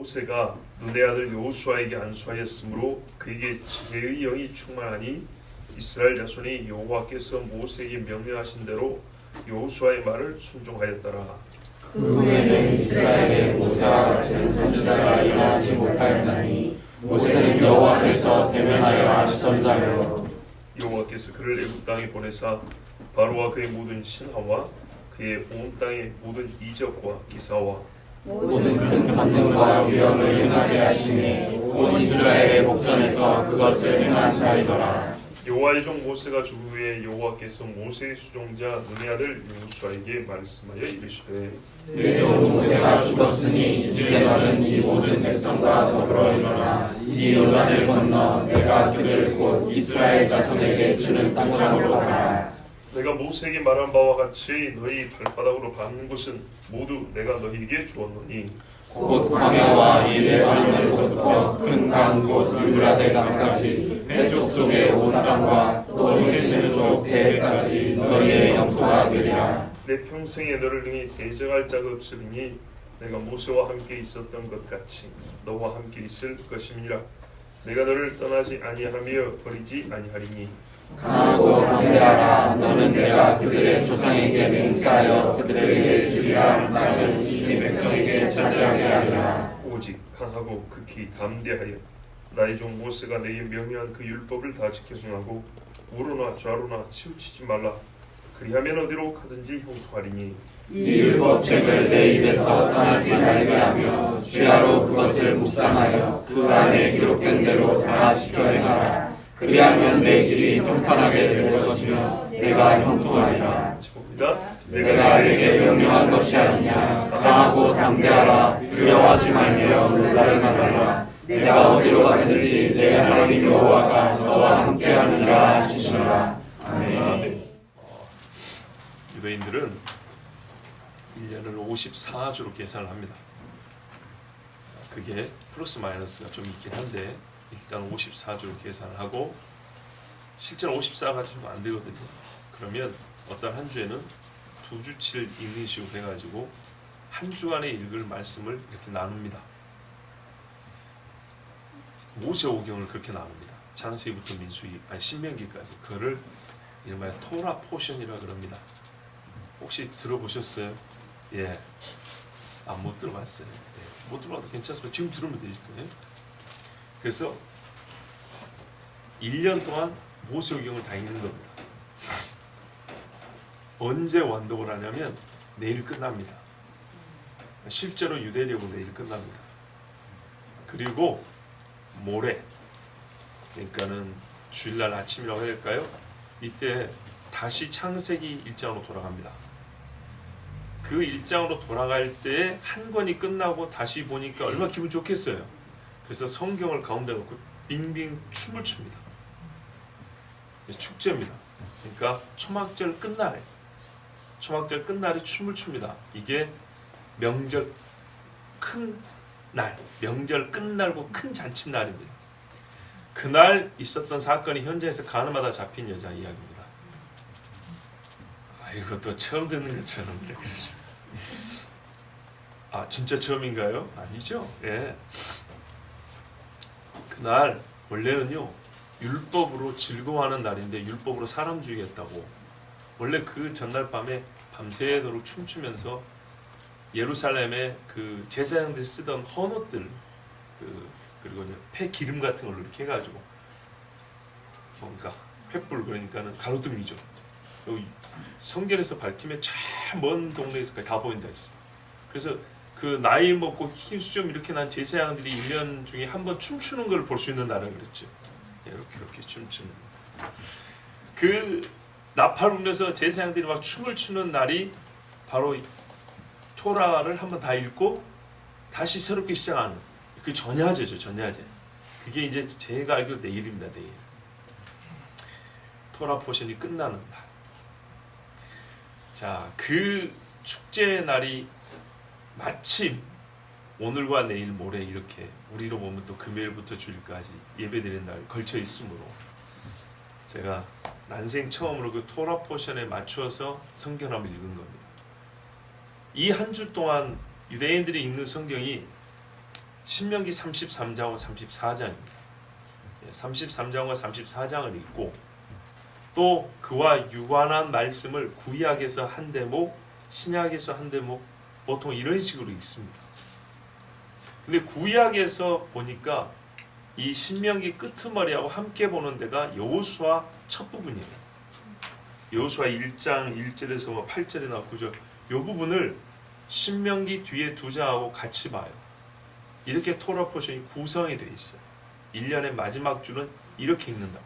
모세가 눈의 아들 여호수아에게 안수하였으므로 그에게 지혜의 영이 충만하니 이스라엘 자손이 여호와께서 모세에게 명령하신 대로 여호수아의 말을 순종하였더라. 그 후에는 이스라엘에 모세와 같은 선지자가 일어나지 못하였나니 모세는 여호와께서 대면하여 하시던 자요. 여호와께서 그를 애굽 땅에 보내사 바로와 그의 모든 신하와 그의 온 땅의 모든 이적과 기사와 모든 큰 권능과 위엄을 행하게 하시니 온 이스라엘의 목전에서 그것을 행한 자이더라. 여호와의 종 모세가 죽은 후에 여호와께서 모세의 수종자 눈의 아들 여호수아에게 말씀하여 이르시되 내 종 모세가 죽었으니 이제 너는 이 모든 백성과 더불어 일어나 이 요단을 건너 내가 그들 곧 이스라엘 자손에게 주는 땅으로 가라. 내가 모세에게 말한 바와 같이 너희 발바닥으로 밟는 곳은 모두 내가 너희에게 주었노니 곧 광야와 이 레바논에서부터 큰 강 곧 유브라데 강까지 해쪽 속의 온 땅과 또 해지는 쪽 대해까지 너희의 영토가 되리라. 내 평생에 너를 능히 대적할 자가 없으리니 내가 모세와 함께 있었던 것 같이 너와 함께 있을 것임이라. 내가 너를 떠나지 아니하며 버리지 아니하리니 강하고 담대하라. 너는 내가 그들의 조상에게 맹세하여 그들에게 주리라 한 땅을 이 백성에게 차지하게 하리라. 오직 강하고 극히 담대하여 나의 종 모세가 내게 명령한 그 율법을 다 지켜 행하고 우로나 좌로나 치우치지 말라. 그리하면 어디로 가든지 형통하리니 이 율법책을 내 입에서 떠나지 말게 하며 주야로 그것을 묵상하여 그 안에 기록된 대로 다 지켜 행하라. 그리하면 내 길이 평탄하게 될 것이며 내가 형통하리라. 봅니다. 내가 내게 명령한 것이 아니냐. 강하고 담대하라. 두려워하지 말며 놀라지 말라. 내가 어디로 가든지 내 하나님 여호와가 너와 함께하느니라 하시니라. 아멘. 유대인들은 1년을 54주로 계산을 합니다. 그게 플러스 마이너스가 좀 있긴 한데 일단 54주로 계산을 하고 실제로 54가 좀 안 되거든요. 그러면 어떤 한 주에는 2주치를 읽는 식으로 해가지고 한 주간에 읽을 말씀을 이렇게 나눕니다. 모세오경을 그렇게 나눕니다. 창세기부터 민수기, 신명기까지 그거를 이른바 토라 포션이라 그럽니다. 혹시 들어보셨어요? 예. 못 들어봤어요. 예. 못 들어봐도 괜찮습니다. 지금 들으면 되죠. 그래서 1년 동안 모세오경을 다 읽는 겁니다. 언제 완독을 하냐면 내일 끝납니다. 실제로 유대력으로 내일 끝납니다. 그리고 모레, 그러니까는 주일날 아침이라고 해야 할까요? 이때 다시 창세기 1장으로 돌아갑니다. 그 1장으로 돌아갈 때 한 권이 끝나고 다시 보니까 얼마나 기분 좋겠어요. 그래서 성경을 가운데 놓고 빙빙 춤을 춥니다. 축제입니다. 그러니까 초막절 끝날에 춤을 춥니다. 이게 명절 큰 날, 명절 끝날고 큰 잔칫날입니다. 그날 있었던 사건이 현장에서 가늠하다 잡힌 여자 이야기입니다. 이것도 처음 듣는 것처럼 그러죠. 진짜 처음인가요? 아니죠. 예. 그날 원래는요 율법으로 즐거워하는 날인데 율법으로 사람 죽이겠다고 원래 그 전날 밤에 밤새도록 춤추면서 예루살렘에 그 제사장들이 쓰던 헌옷들 그리고 폐 기름 같은 걸로 이렇게 해가지고 뭔가 횃불 그러니까는 가로등이죠. 여기 성경에서 밝히면 참 먼 동네에서까지 다 보인다 했어. 그래서 그 나이 먹고 키 수좀 이렇게 난 제사장들이 1년 중에 한 번 춤추는 걸 볼 수 있는 날을 그랬죠. 이렇게 춤추는 그 나팔 울면서 제사장들이 막 춤을 추는 날이 바로 토라를 한번 다 읽고 다시 새롭게 시작하는 그 전야제죠. 전야제. 그게 이제 제가 알기로 내일입니다. 내일. 토라 포션이 끝나는 날. 자, 그 축제의 날이 마침 오늘과 내일 모레 이렇게 우리로 보면 또 금요일부터 주일까지 예배드리는 날 걸쳐 있으므로 제가 난생 처음으로 그 토라 포션에 맞추어서 성경을 읽은 겁니다. 이 한 주 동안 유대인들이 읽는 성경이 신명기 33장과 34장입니다. 33장과 34장을 읽고 또 그와 유관한 말씀을 구약에서 한 대목, 신약에서 한 대목 보통 이런 식으로 읽습니다. 근데 구약에서 보니까 이 신명기 끄트머리하고 함께 보는 데가 여호수아 첫 부분이에요. 여호수아 1장 1절에서 8절이나 9절 이 부분을 신명기 뒤에 두 장하고 같이 봐요. 이렇게 토라 포션이 구성이 되어 있어요. 1년의 마지막 주는 이렇게 읽는다.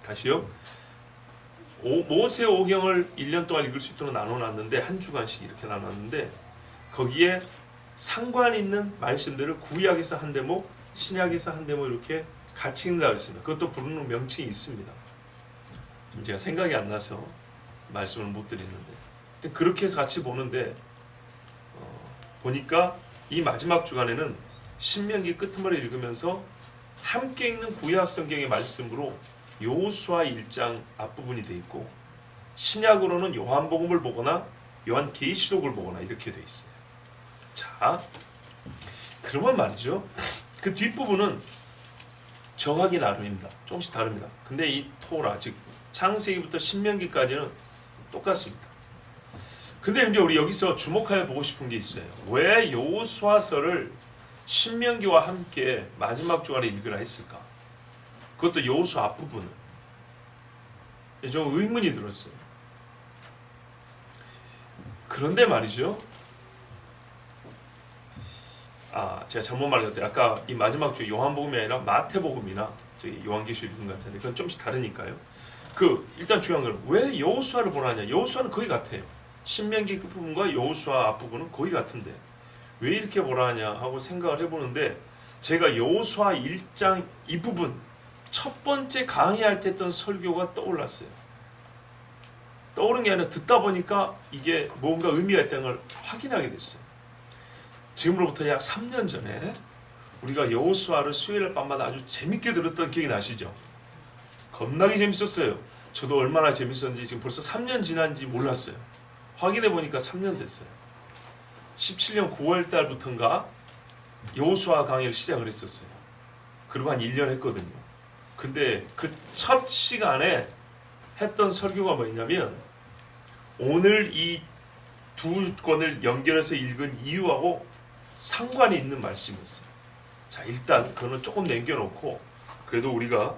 다시요. 모세 오경을 1년 동안 읽을 수 있도록 나눠놨는데 한 주간씩 이렇게 나눴는데 거기에 상관 있는 말씀들을 구약에서 한 대목, 신약에서 한 대목 이렇게 같이 읽는다고 했습니다. 그것도 부르는 명칭이 있습니다. 지금 제가 생각이 안 나서 말씀을 못 드리는데 그렇게 해서 같이 보는데 보니까 이 마지막 주간에는 신명기 끄트머리 읽으면서 함께 읽는 구약 성경의 말씀으로 여호수아 1장 앞부분이 돼 있고 신약으로는 요한복음을 보거나 요한계시록을 보거나 이렇게 돼 있어요. 자, 그러면 말이죠. 그 뒷부분은 정하기 나름입니다. 조금씩 다릅니다. 근데 이 토라, 즉 창세기부터 신명기까지는 똑같습니다. 근데 이제 우리 여기서 주목하여 보고 싶은 게 있어요. 왜 여호수아서를 신명기와 함께 마지막 주간에 읽으라 했을까? 그것도 여호수아 앞부분을. 좀 의문이 들었어요. 그런데 말이죠. 제가 잘못 말했는데 아까 이 마지막 주 요한복음이 아니라 마태복음이나 저기 요한계시록 읽은 것 같은데 그건 좀씩 다르니까요. 일단 중요한 건 왜 여호수아를 보라냐? 여호수아는 거의 같아요. 신명기 끝부분과 여호수아 앞부분은 거의 같은데 왜 이렇게 보라 하냐 하고 생각을 해보는데 제가 여호수아 1장 이 부분 첫 번째 강의할 때 했던 설교가 떠올랐어요. 떠오른 게 아니라 듣다 보니까 이게 뭔가 의미가 있다는 걸 확인하게 됐어요. 지금으로부터 약 3년 전에 우리가 여호수아를 수요일 밤마다 아주 재밌게 들었던 기억이 나시죠? 겁나게 재밌었어요. 저도 얼마나 재밌었는지 지금 벌써 3년 지난지 몰랐어요. 확인해 보니까 3년 됐어요. 17년 9월 달부터인가 여호수아 강의를 시작을 했었어요. 그리고 한 1년 했거든요. 근데 그 첫 시간에 했던 설교가 뭐냐면 오늘 이 두 권을 연결해서 읽은 이유하고 상관이 있는 말씀이었어요. 자, 일단 그거는 조금 남겨놓고 그래도 우리가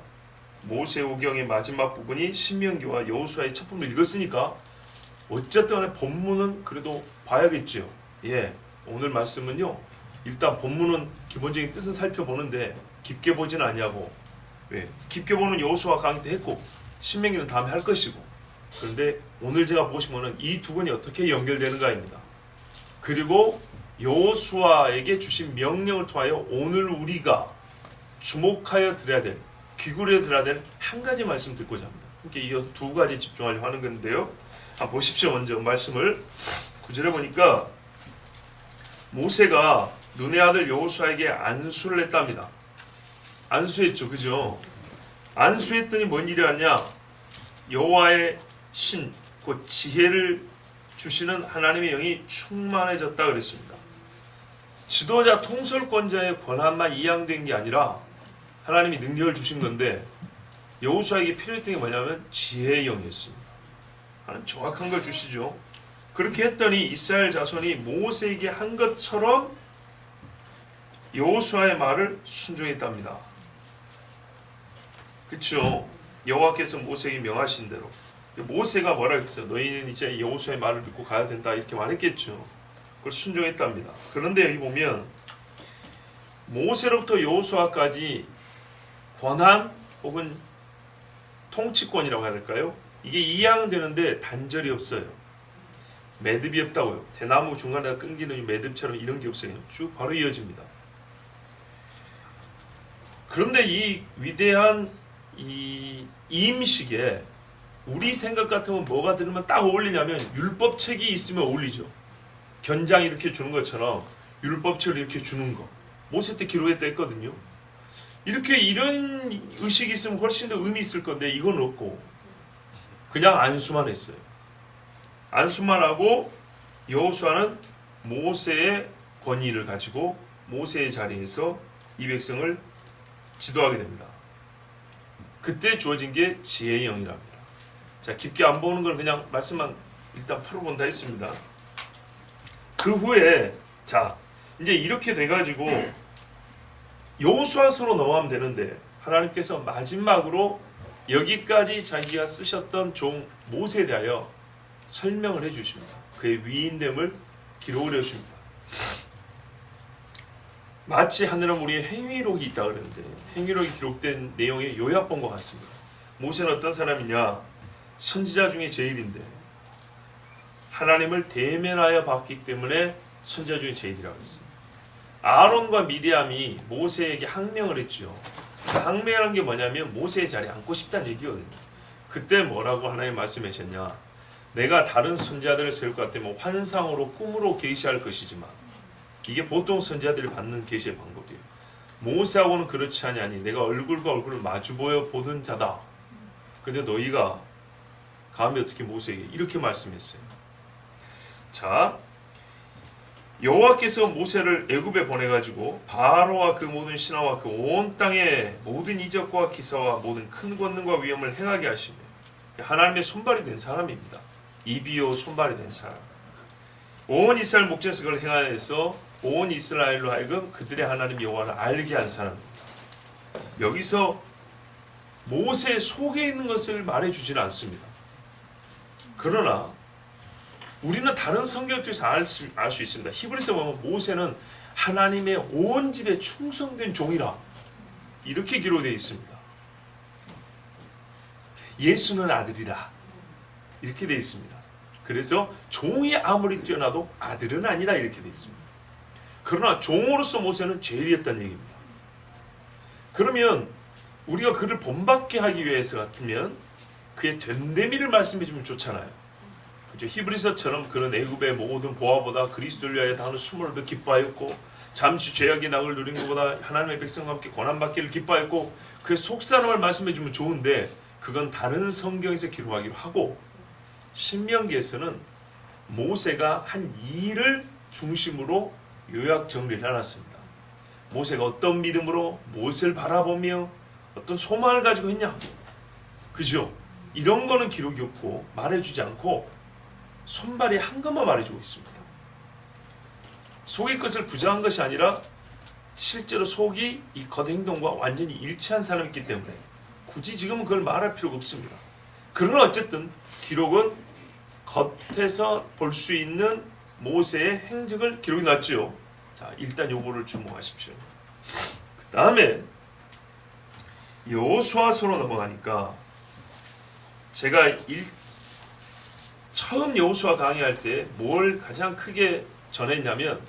모세오경의 마지막 부분이 신명기와 여호수아의 첫 부분을 읽었으니까 어쨌든 간에 본문은 그래도 봐야겠죠. 오늘 말씀은요. 일단 본문은 기본적인 뜻은 살펴보는데 깊게 보지는 않냐고. 깊게 보는 여호수아 강의 때 했고 신명기는 다음에 할 것이고 그런데 오늘 제가 보고 싶은 것은 이 두 권이 어떻게 연결되는가입니다. 그리고 여호수아에게 주신 명령을 통하여 오늘 우리가 주목하여 들어야 될 귀구려 들어야 될 한 가지 말씀 듣고자 합니다. 그러니까 이 두 가지 집중하려고 하는 건데요. 보십시오. 먼저 말씀을 9절에 보니까 모세가 눈의 아들 여호수아에게 안수를 했답니다. 안수했죠. 그죠? 안수했더니 뭔 일이 왔냐? 여호와의 신, 곧 지혜를 주시는 하나님의 영이 충만해졌다 그랬습니다. 지도자 통솔권자의 권한만 이양된 게 아니라 하나님이 능력을 주신 건데 여호수아에게 필요했던 게 뭐냐면 지혜의 영이었습니다. 하나님 정확한 걸 주시죠. 그렇게 했더니 이스라엘 자손이 모세에게 한 것처럼 여호수아의 말을 순종했답니다. 그렇죠? 여호와께서 모세에게 명하신 대로 모세가 뭐라 했어요? 너희는 이제 여호수아의 말을 듣고 가야 된다 이렇게 말했겠죠. 그걸 순종했답니다. 그런데 여기 보면 모세로부터 여호수아까지 권한 혹은 통치권이라고 해야 될까요? 이게 이양되는데 단절이 없어요. 매듭이 없다고요. 대나무 중간에 끊기는 매듭처럼 이런 게 없어요. 쭉 바로 이어집니다. 그런데 이 위대한 이 임식에 우리 생각 같으면 뭐가 들으면 딱 어울리냐면 율법책이 있으면 어울리죠. 견장 이렇게 주는 것처럼 율법책을 이렇게 주는 거. 모세 때 기록했다 했거든요. 이렇게 이런 의식이 있으면 훨씬 더 의미 있을 건데 이건 없고 그냥 안수만 했어요. 안수만 하고 여호수아는 모세의 권위를 가지고 모세의 자리에서 이 백성을 지도하게 됩니다. 그때 주어진 게 지혜의 영이랍니다. 자, 깊게 안 보는 걸 그냥 말씀만 일단 풀어본다 했습니다. 그 후에 자, 이제 이렇게 돼가지고 여호수아서로 넘어가면 되는데 하나님께서 마지막으로 여기까지 자기가 쓰셨던 종 모세에 대하여 설명을 해주십니다. 그의 위인됨을 기록을 해주십니다. 마치 하늘은 우리의 행위록이 있다 그러는데 행위록이 기록된 내용의 요약본과 같습니다. 모세는 어떤 사람이냐? 선지자 중에 제일인데 하나님을 대면하여 봤기 때문에 선지자 중에 제일이라고 했습니다. 아론과 미리암이 모세에게 항명을 했죠. 항명한 게 뭐냐면 모세의 자리에 앉고 싶다는 얘기거든요. 그때 뭐라고 하나님 말씀하셨냐? 내가 다른 선지자들을 세울 것 같으면 환상으로 꿈으로 계시할 것이지만 이게 보통 선지자들이 받는 계시의 방법이에요. 모세하고는 그렇지 아니하니 내가 얼굴과 얼굴을 마주보여 보던 자다. 근데 너희가 감히 어떻게 모세에게 이렇게 말씀했어요. 자, 여호와께서 모세를 애굽에 보내가지고 바로와 그 모든 신하와 그 온 땅의 모든 이적과 기사와 모든 큰 권능과 위엄을 행하게 하시며 하나님의 손발이 된 사람입니다. 이비요 손발이 된 사람. 온 이스라엘 목전에서 그걸 행하여서 온 이스라엘로 하여금 그들의 하나님 여호와를 알게 한 사람입니다. 여기서 모세 속에 있는 것을 말해주지는 않습니다. 그러나 우리는 다른 성경을 통해서 알 수 있습니다. 히브리서 보면 모세는 하나님의 온 집에 충성된 종이라 이렇게 기록되어 있습니다. 예수는 아들이라 이렇게 되어 있습니다. 그래서 종이 아무리 뛰어나도 아들은 아니라 이렇게 되어 있습니다. 그러나 종으로서 모세는 제일이었다는 얘기입니다. 그러면 우리가 그를 본받게 하기 위해서 같으면 그의 된대미를 말씀해 주면 좋잖아요. 그렇죠? 히브리서처럼 그런 애굽의 모든 보화보다 그리스도를 위하여 당하는 수모를 더 기뻐하였고 잠시 죄악의 낙을 누린 것보다 하나님의 백성과 함께 고난받기를 기뻐하였고 그의 속사람을 말씀해 주면 좋은데 그건 다른 성경에서 기록하기로 하고 신명기에서는 모세가 한 일을 중심으로 요약 정리를 해놨습니다. 모세가 어떤 믿음으로 무엇을 바라보며 어떤 소망을 가지고 했냐, 그죠? 이런 거는 기록이 없고 말해주지 않고 손발이 한 것만 말해주고 있습니다. 속의 것을 부정한 것이 아니라 실제로 속이 이 겉행동과 완전히 일치한 사람이기 때문에 굳이 지금은 그걸 말할 필요가 없습니다. 그러나 어쨌든 기록은 겉에서 볼 수 있는 모세의 행적을 기록이 났죠. 자, 일단 요거를 주목하십시오. 그 다음에 여호수아서로 넘어가니까 제가 처음 여호수아 강의할 때 뭘 가장 크게 전했냐면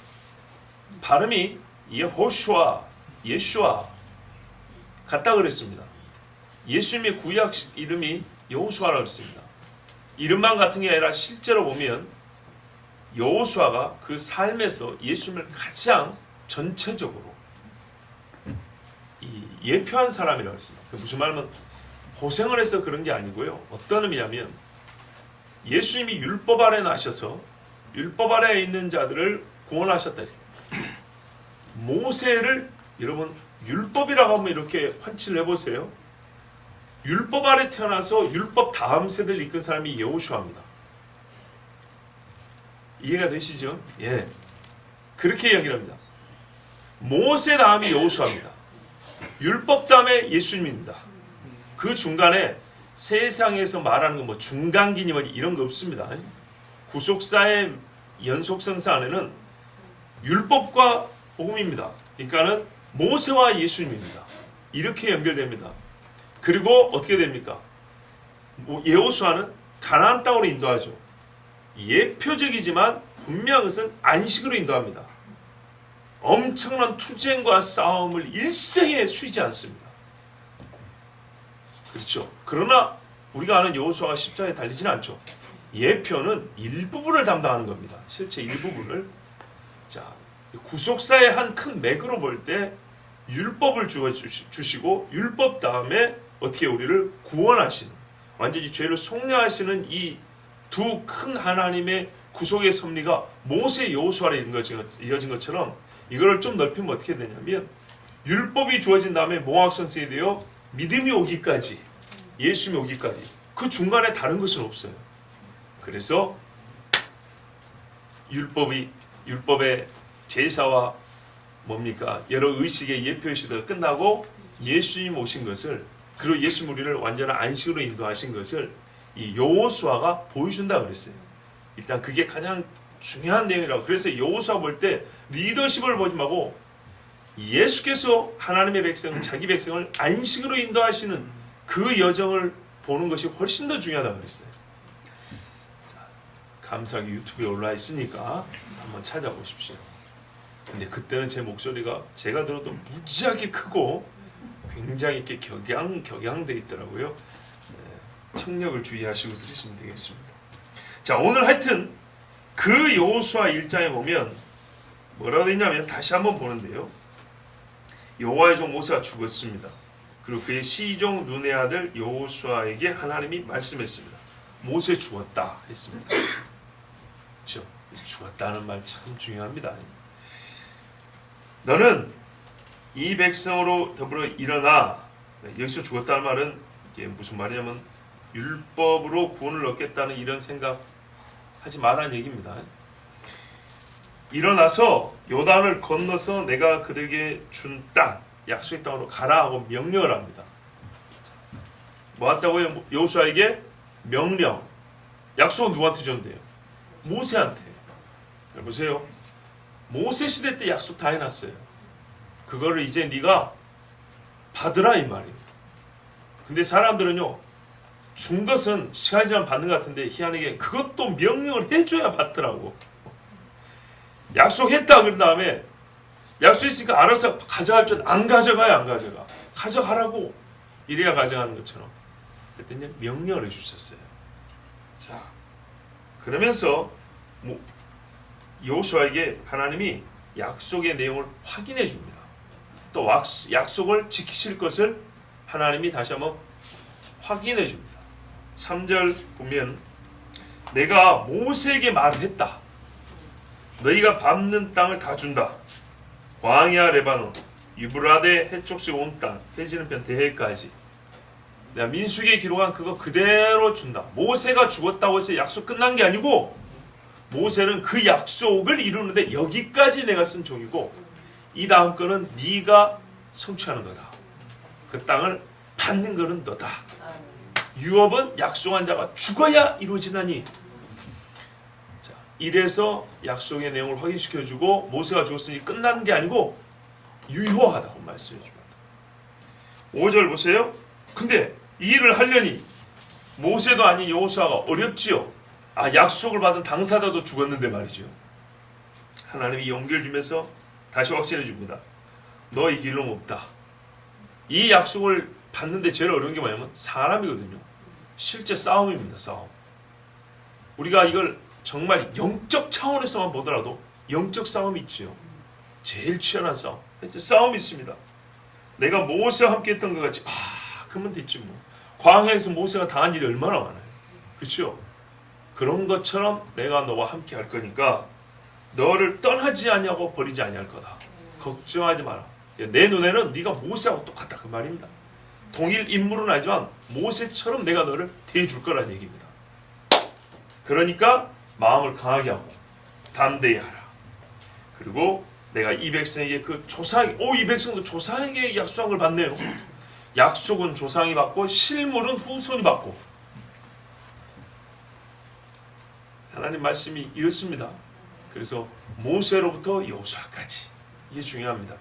발음이 예호슈아, 예슈아 같다 그랬습니다. 예수님의 구약 이름이 여호수아라고 했습니다. 이름만 같은 게 아니라 실제로 보면 여호수아가 그 삶에서 예수님을 가장 전체적으로 예표한 사람이라고 했습니다. 무슨 말이면 고생을 해서 그런 게 아니고요. 어떤 의미냐면 예수님이 율법 아래 나셔서 율법 아래에 있는 자들을 구원하셨다. 모세를 여러분 율법이라고 하면 이렇게 환치를 해보세요. 율법 아래 태어나서 율법 다음 세대를 이끈 사람이 여호수아입니다. 이해가 되시죠? 예. 그렇게 연결합니다. 모세 다음이 여호수아입니다. 율법 다음에 예수님입니다. 그 중간에 세상에서 말하는 거 뭐 중간기니 뭐 이런 거 없습니다. 구속사의 연속성사 안에는 율법과 복음입니다. 그러니까는 모세와 예수님입니다. 이렇게 연결됩니다. 그리고 어떻게 됩니까? 여호수아는 가나안 땅으로 인도하죠. 예표적이지만 분명한 것은 안식으로 인도합니다. 엄청난 투쟁과 싸움을 일생에 쉬지 않습니다. 그렇죠. 그러나 우리가 아는 여호수아가 십자가에 달리지는 않죠. 예표는 일부분을 담당하는 겁니다. 실제 일부분을. 자, 구속사의 한 큰 맥으로 볼 때 율법을 주시고 율법 다음에 어떻게 우리를 구원하시는, 완전히 죄를 속량하시는 이 두 큰 하나님의 구속의 섭리가 모세 여호수아에 이어진 것처럼 이거를 좀 넓히면 어떻게 되냐면 율법이 주어진 다음에 몽학성성이 되어 믿음이 오기까지, 예수님이 오기까지 그 중간에 다른 것은 없어요. 그래서 율법의 제사와 뭡니까? 여러 의식의 예표의 시대가 끝나고 예수님 오신 것을, 그리고 예수 우리를 완전한 안식으로 인도하신 것을 이 여호수아가 보여준다 그랬어요. 일단 그게 가장 중요한 내용이라고. 그래서 여호수아 볼 때 리더십을 보지 말고 예수께서 하나님의 백성, 자기 백성을 안식으로 인도하시는 그 여정을 보는 것이 훨씬 더 중요하다고 그랬어요. 자, 감사하게 유튜브에 올라와 있으니까 한번 찾아보십시오. 근데 그때는 제 목소리가 제가 들어도 무지하게 크고 굉장히 이렇게 격양돼 있더라고요. 청력을 주의하시고 들으시면 되겠습니다. 자, 오늘 하여튼 그 여호수아 1장에 보면 뭐라고 되냐면 다시 한번 보는데요. 여호와의 종 모세가 죽었습니다. 그리고 그의 시종 눈의 아들 여호수아에게 하나님이 말씀했습니다. 모세 죽었다 했습니다. 그렇죠? 죽었다는 말 참 중요합니다. 너는 이 백성으로 더불어 일어나. 여기서 죽었다는 말은 이게 무슨 말이냐면 율법으로 구원을 얻겠다는 이런 생각 하지 말라는 얘기입니다. 일어나서 요단을 건너서 내가 그들에게 준 땅, 약속의 땅으로 가라 하고 명령을 합니다. 뭐 했다고요? 여호수아에게 명령. 약속은 누구한테 줬는데요? 모세한테. 보세요. 모세 시대 때 약속 다 해놨어요. 그거를 이제 네가 받으라 이 말이에요. 근데 사람들은요, 준 것은 시간이 지나면 받는 것 같은데 희한하게 그것도 명령을 해줘야 받더라고. 약속했다 그런 다음에 약속했으니까 알아서 가져갈 줄 안 가져가요. 안 가져가. 가져가라고. 이래야 가져가는 것처럼. 그랬더니 명령을 해주셨어요. 자, 그러면서 여호수아에게 하나님이 약속의 내용을 확인해 줍니다. 또 약속을 지키실 것을 하나님이 다시 한번 확인해 줍니다. 3절 보면 내가 모세에게 말을 했다. 너희가 밟는 땅을 다 준다. 광야 레바논, 유브라데 해쪽씩 온 땅, 해지는 편 대해까지. 내가 민수기에 기록한 그거 그대로 준다. 모세가 죽었다고 해서 약속 끝난 게 아니고 모세는 그 약속을 이루는데 여기까지 내가 쓴 종이고 이 다음 거는 네가 성취하는 거다. 그 땅을 받는 거는 너다. 유업은 약속한 자가 죽어야 이루어지나니. 자, 이래서 약속의 내용을 확인시켜주고 모세가 죽었으니 끝난 게 아니고 유효하다고 말씀해 줍니다. 5절 보세요. 근데 이 일을 하려니 모세도 아닌 여호수아가 어렵지요. 약속을 받은 당사자도 죽었는데 말이죠. 하나님이 용기를 주면서 다시 확신해 줍니다. 너 이 길로 없다. 이 약속을 받는데 제일 어려운 게 뭐냐면 사람이거든요. 실제 싸움입니다. 싸움. 우리가 이걸 정말 영적 차원에서만 보더라도 영적 싸움이 있지요. 제일 치열한 싸움. 싸움이 있습니다. 내가 모세와 함께 했던 것 같이 그러면 됐지 뭐. 광야에서 모세가 당한 일이 얼마나 많아요. 그렇죠? 그런 것처럼 내가 너와 함께 할 거니까 너를 떠나지 아니하고 버리지 아니할 거다. 걱정하지 마라. 내 눈에는 네가 모세하고 똑같다 그 말입니다. 동일 인물은 아니지만 모세처럼 내가 너를 대해줄 거라는 얘기입니다. 그러니까 마음을 강하게 하고 담대히 하라. 그리고 내가 이 백성에게 그 조상, 이 백성도 조상에게 약속한 걸 받네요. 약속은 조상이 받고 실물은 후손이 받고. 하나님 말씀이 이렇습니다. 그래서 모세로부터 여호수아까지 이게 중요합니다.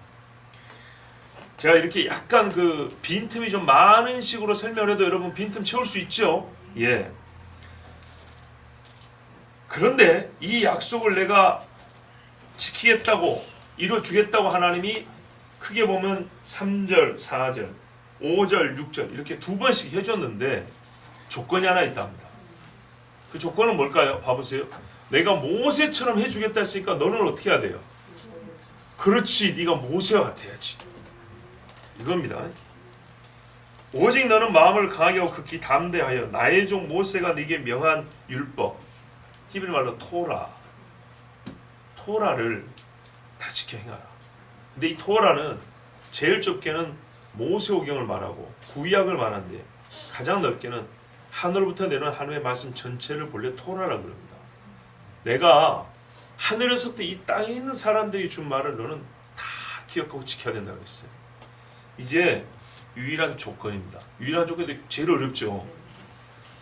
제가 이렇게 약간 그 빈틈이 좀 많은 식으로 설명해도 여러분 빈틈 채울 수 있죠? 예. 그런데 이 약속을 내가 지키겠다고 이루어주겠다고 하나님이 크게 보면 3절, 4절, 5절, 6절 이렇게 두 번씩 해줬는데 조건이 하나 있답니다. 그 조건은 뭘까요? 봐보세요. 내가 모세처럼 해주겠다 했으니까 너는 어떻게 해야 돼요? 그렇지, 네가 모세와 같아야지. 이겁니다. 오직 너는 마음을 강하게 하고 극히 담대하여 나의 종 모세가 네게 명한 율법, 히브리 말로 토라를 다 지켜 행하라. 근데 이 토라는 제일 좁게는 모세오경을 말하고 구약을 말하는데 가장 넓게는 하늘부터 내려온 하나님의 말씀 전체를 본래 토라라고 그럽니다. 내가 하늘에서부터 이 땅에 있는 사람들이 준 말을 너는 다 기억하고 지켜야 된다고 했어요. 이게 유일한 조건입니다. 유일한 조건이 제일 어렵죠.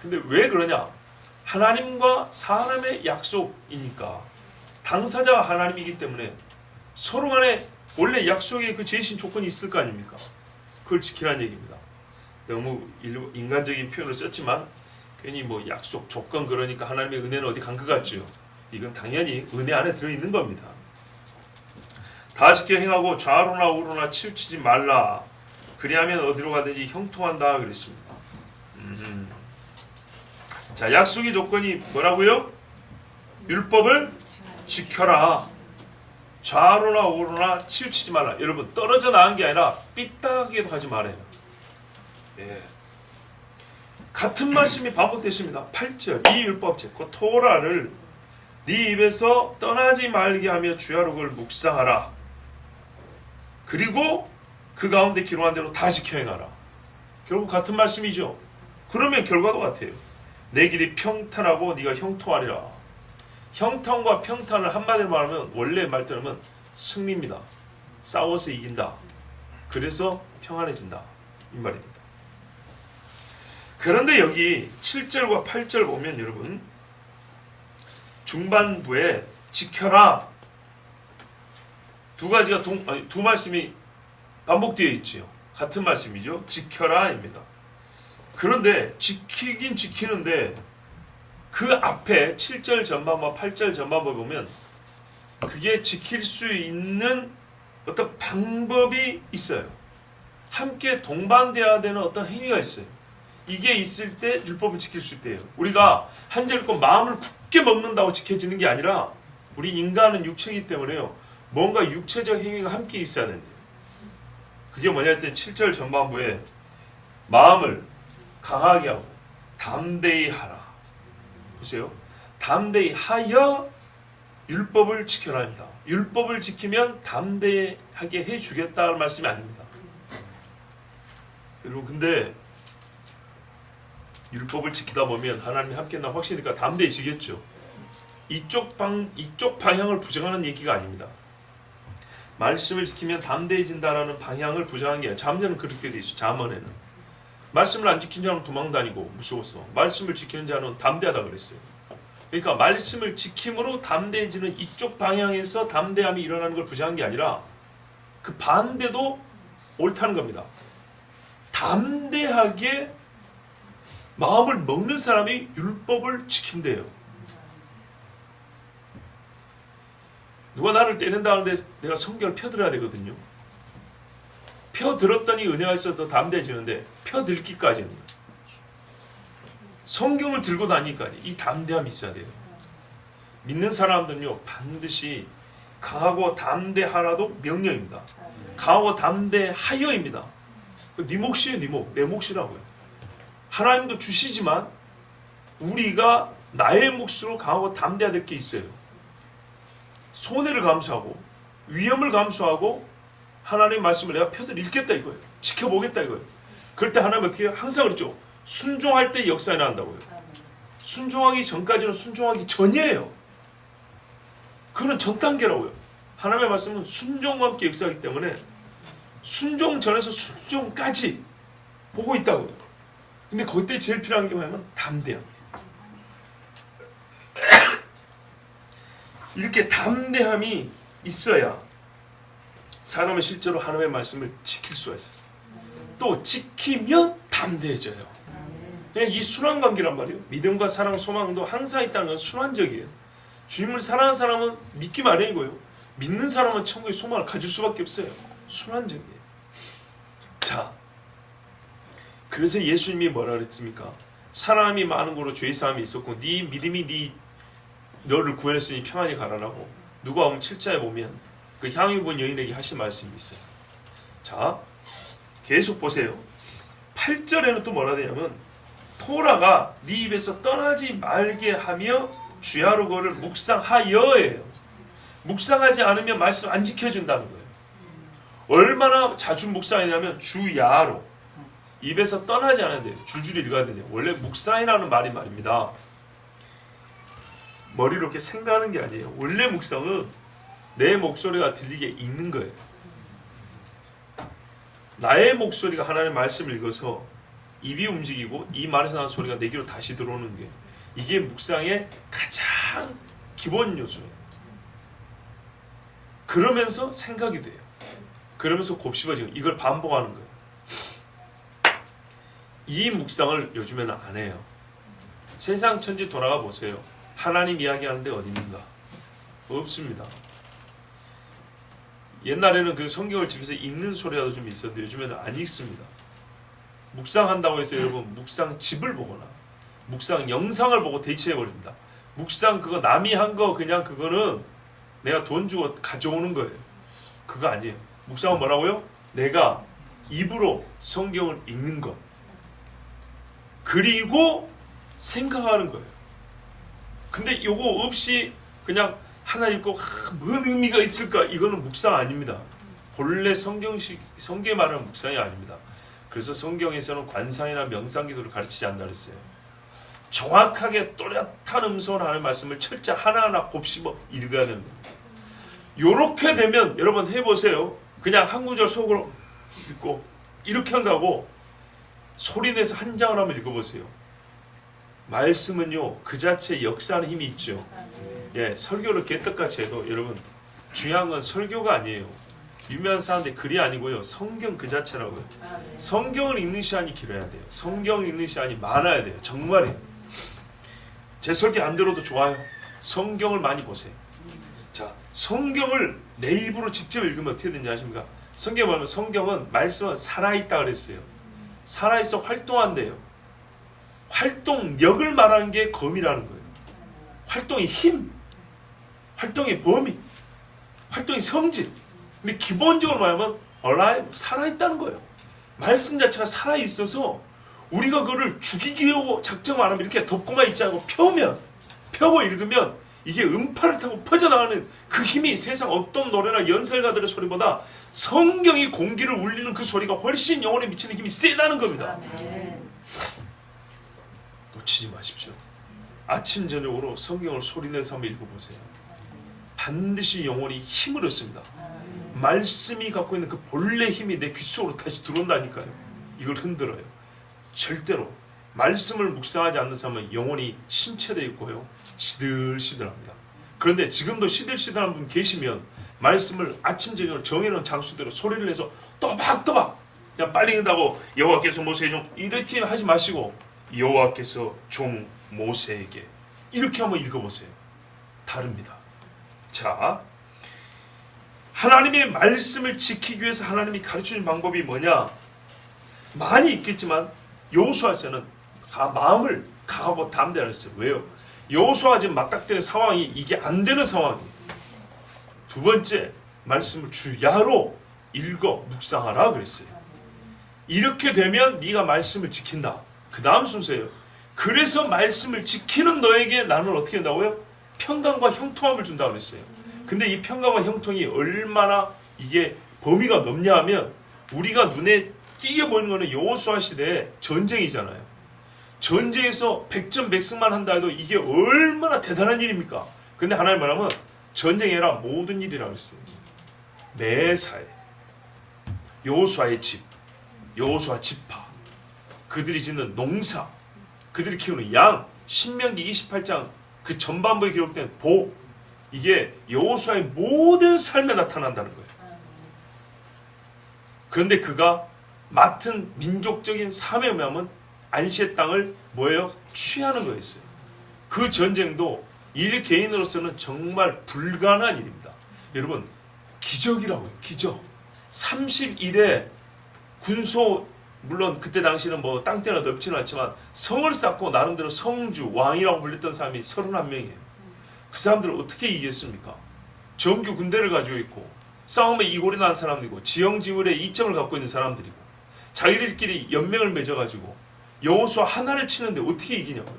근데 왜 그러냐? 하나님과 사람의 약속이니까 당사자가 하나님이기 때문에 서로 간에 원래 약속에 그 제신 조건이 있을 거 아닙니까? 그걸 지키라는 얘기입니다. 너무 인간적인 표현을 썼지만 괜히 뭐 약속, 조건 그러니까 하나님의 은혜는 어디 간 것 같지요. 이건 당연히 은혜 안에 들어있는 겁니다. 다 지켜 행하고 좌로나 우로나 치우치지 말라. 그리하면 어디로 가든지 형통한다 그랬습니다. 자, 약속의 조건이 뭐라고요? 율법을 지켜라. 좌로나 우로나 치우치지 말라. 여러분 떨어져 나간 게 아니라 삐딱하게도 하지 말아요. 예. 같은 말씀이 반복됐습니다. 8절 이 율법 곧 토라를 네 입에서 떠나지 말게 하며 주야로 그걸 묵상하라. 그리고 그 가운데 기록한 대로 다 지켜 행하라. 결국 같은 말씀이죠. 그러면 결과도 같아요. 내 길이 평탄하고 네가 형통하리라. 형통과 평탄을 한마디로 말하면 원래 말대로는 승리입니다. 싸워서 이긴다. 그래서 평안해진다. 이 말입니다. 그런데 여기 7절과 8절 보면 여러분 중반부에 지켜라 두 가지가 두 말씀이 반복되어 있지요. 같은 말씀이죠. 지켜라입니다. 그런데 지키긴 지키는데 그 앞에 7절 전반과 8절 전반부 보면 그게 지킬 수 있는 어떤 방법이 있어요. 함께 동반되어야 되는 어떤 행위가 있어요. 이게 있을 때 율법을 지킬 수 있대요. 우리가 한 절 읽고 마음을 굳게 먹는다고 지켜지는 게 아니라 우리 인간은 육체이기 때문에요. 뭔가 육체적 행위가 함께 있어야 된대요. 그게 뭐냐 했더니 7절 전반부에 마음을 강하게 하고 담대히 하라. 보세요. 담대히 하여 율법을 지켜라 합니다. 율법을 지키면 담대하게 해주겠다는 말씀이 아닙니다. 여러분 근데 율법을 지키다 보면 하나님이 함께 나 확실히니까 담대해지겠죠. 이쪽 방향을 부정하는 얘기가 아닙니다. 말씀을 지키면 담대해진다라는 방향을 부정한 게 아니라 잠언에는 그렇게 돼 있어. 잠언에는 말씀을 안 지킨 자는 도망다니고 무서웠어. 말씀을 지키는 자는 담대하다 그랬어요. 그러니까 말씀을 지킴으로 담대해지는 이쪽 방향에서 담대함이 일어나는 걸 부정한 게 아니라 그 반대도 옳다는 겁니다. 담대하게 마음을 먹는 사람이 율법을 지킨대요. 누가 나를 때린다는데 내가 성경을 펴들어야 되거든요. 펴들었더니 은혜가 있어서 더 담대해지는데 펴들기까지는 성경을 들고 다니니까 이 담대함이 있어야 돼요. 믿는 사람들은요 반드시 강하고 담대하라도 명령입니다. 강하고 담대하여입니다. 네 몫이에요. 네 몫. 내 몫이라고요. 하나님도 주시지만 우리가 나의 몫으로 강하고 담대해야 될 게 있어요. 손해를 감수하고 위험을 감수하고 하나님의 말씀을 내가 펴들 읽겠다 이거예요. 지켜보겠다 이거예요. 그럴 때 하나님 어떻게 해요? 항상 그랬죠. 순종할 때 역사에 나온다고요. 순종하기 전까지는 순종하기 전이에요. 그거는 전 단계라고요. 하나님의 말씀은 순종과 함께 역사하기 때문에 순종 전에서 순종까지 보고 있다고요. 근데 그때 제일 필요한 게 뭐냐면 담대함. 이렇게 담대함이 있어야 사람은 실제로 하나님의 말씀을 지킬 수가 있어요. 또 지키면 담대해져요. 그냥 이 순환 관계란 말이에요. 믿음과 사랑, 소망도 항상 있다는 건 순환적이에요. 주님을 사랑하는 사람은 믿기 마련이고요. 믿는 사람은 천국의 소망을 가질 수밖에 없어요. 순환적이에요. 자, 그래서 예수님이 뭐라 그랬습니까? 사람이 많은 곳으로 죄의 사함이 있었고 네 믿음이 너를 구원했으니 평안히 가라라고 누가복음 7장에 보면 그 향유 본 여인에게 하신 말씀이 있어요. 자, 계속 보세요. 8절에는 또 뭐라 되냐면 토라가 네 입에서 떠나지 말게 하며 주야로 그를 묵상하여예요. 묵상하지 않으면 말씀 안 지켜준다는 거예요. 얼마나 자주 묵상했냐면 주야로 입에서 떠나지 않아야 돼요. 줄줄이 읽어야 돼요. 원래 묵상이라는 말입니다. 머리로 이렇게 생각하는 게 아니에요. 원래 묵상은 내 목소리가 들리게 읽는 거예요. 나의 목소리가 하나님의 말씀을 읽어서 입이 움직이고 이 말에서 나는 소리가 내 귀로 다시 들어오는 게 이게 묵상의 가장 기본 요소예요. 그러면서 생각이 돼요. 그러면서 곱씹어지고 이걸 반복하는 거예요. 이 묵상을 요즘에는 안 해요. 세상 천지 돌아가 보세요. 하나님 이야기하는 데 어디입니까? 없습니다. 옛날에는 그 성경을 집에서 읽는 소리라도 좀 있었는데 요즘에는 안 읽습니다. 묵상한다고 해서 여러분 묵상 집을 보거나 묵상 영상을 보고 대체해버립니다. 묵상 그거 남이 한 거 그냥 그거는 내가 돈 주고 가져오는 거예요. 그거 아니에요. 묵상은 뭐라고요? 내가 입으로 성경을 읽는 것 그리고 생각하는 거예요. 근데 요거 없이 그냥 하나 읽고 뭔 의미가 있을까? 이거는 묵상 아닙니다. 본래 성경에 말하는 묵상이 아닙니다. 그래서 성경에서는 관상이나 명상기도를 가르치지 않는다 그랬어요. 정확하게 또렷한 음성으로 하는 말씀을 철자 하나하나 곱씹어 읽어야 됩니다. 요렇게 되면 여러분 해보세요. 그냥 한 구절 속으로 읽고 이렇게 한 거하고 소리내서 한 장을 한번 읽어보세요. 말씀은요 그 자체 역사하는 힘이 있죠. 예, 설교를 개떡같이 해도 여러분 중요한 건 설교가 아니에요. 유명한 사람들 글이 아니고요. 성경 그 자체라고요. 성경을 읽는 시간이 길어야 돼요. 성경을 읽는 시간이 많아야 돼요. 정말이에요. 제 설교 안 들어도 좋아요. 성경을 많이 보세요. 자, 성경을 내 입으로 직접 읽으면 어떻게 되는지 아십니까? 성경에 보면 성경은 말씀은 살아있다 그랬어요. 살아있어 활동한대요. 활동력을 말하는 게 검이라는 거예요. 활동의 힘, 활동의 범위, 활동의 성질. 근데 기본적으로 말하면 alive, 살아있다는 거예요. 말씀 자체가 살아있어서 우리가 그거를 죽이기 위하고 작정 안 하면 이렇게 덮고만 있지 않고 펴고 읽으면 이게 음파를 타고 퍼져나가는 그 힘이 세상 어떤 노래나 연설가들의 소리보다 성경이 공기를 울리는 그 소리가 훨씬 영혼에 미치는 힘이 세다는 겁니다. 놓치지 마십시오. 아침 저녁으로 성경을 소리내서 한번 읽어보세요. 반드시 영혼이 힘을 얻습니다. 말씀이 갖고 있는 그 본래 힘이 내 귀 속으로 다시 들어온다니까요. 이걸 흔들어요. 절대로 말씀을 묵상하지 않는 사람은 영혼이 침체되어 있고요. 시들시들합니다. 그런데 지금도 시들시들한 분 계시면 말씀을 아침 저녁으로 정해놓은 장수대로 소리를 내서 또박또박 그냥 빨리 읽는다고 여호와께서 모세에게 좀 이렇게 하지 마시고 여호와께서 종 모세에게 이렇게 한번 읽어보세요. 다릅니다. 자, 하나님의 말씀을 지키기 위해서 하나님이 가르치는 방법이 뭐냐? 많이 있겠지만 여호수아서는 마음을 강하고 담대하라 했어요. 왜요? 여호수아가 지금 맞닥뜨리는 상황이 이게 안 되는 상황이에요. 두 번째, 말씀을 주야로 읽어 묵상하라 그랬어요. 이렇게 되면 네가 말씀을 지킨다. 그 다음 순서예요. 그래서 말씀을 지키는 너에게 나는 어떻게 한다고요? 평강과 형통함을 준다 그랬어요. 근데 이 평강과 형통이 얼마나 이게 범위가 넓냐 하면 우리가 눈에 띄게 보이는 거는 여호수아 시대의 전쟁이잖아요. 전쟁에서 백전백승만 한다 해도 이게 얼마나 대단한 일입니까? 근데 하나님 말하면 전쟁이 아니라 모든 일이라고 했어요. 매사에 여호수아의 집, 여호수아 지파, 그들이 짓는 농사, 그들이 키우는 양, 신명기 28장 그 전반부에 기록된 복, 이게 여호수아의 모든 삶에 나타난다는 거예요. 그런데 그가 맡은 민족적인 사명함은 안시의 땅을 뭐예요? 취하는 거였어요. 그 전쟁도 일 개인으로서는 정말 불가능한 일입니다. 여러분, 기적이라고요. 기적. 30일에 군소, 물론 그때 당시는 뭐 땅떼나 넓지는 않지만 성을 쌓고 나름대로 성주, 왕이라고 불렸던 사람이 31명이에요. 그 사람들을 어떻게 이겼습니까? 정규 군대를 가지고 있고 싸움에 이골이 난 사람들이고 지형지물에 이점을 갖고 있는 사람들이고 자기들끼리 연맹을 맺어가지고 여호수아 하나를 치는데 어떻게 이기냐고요.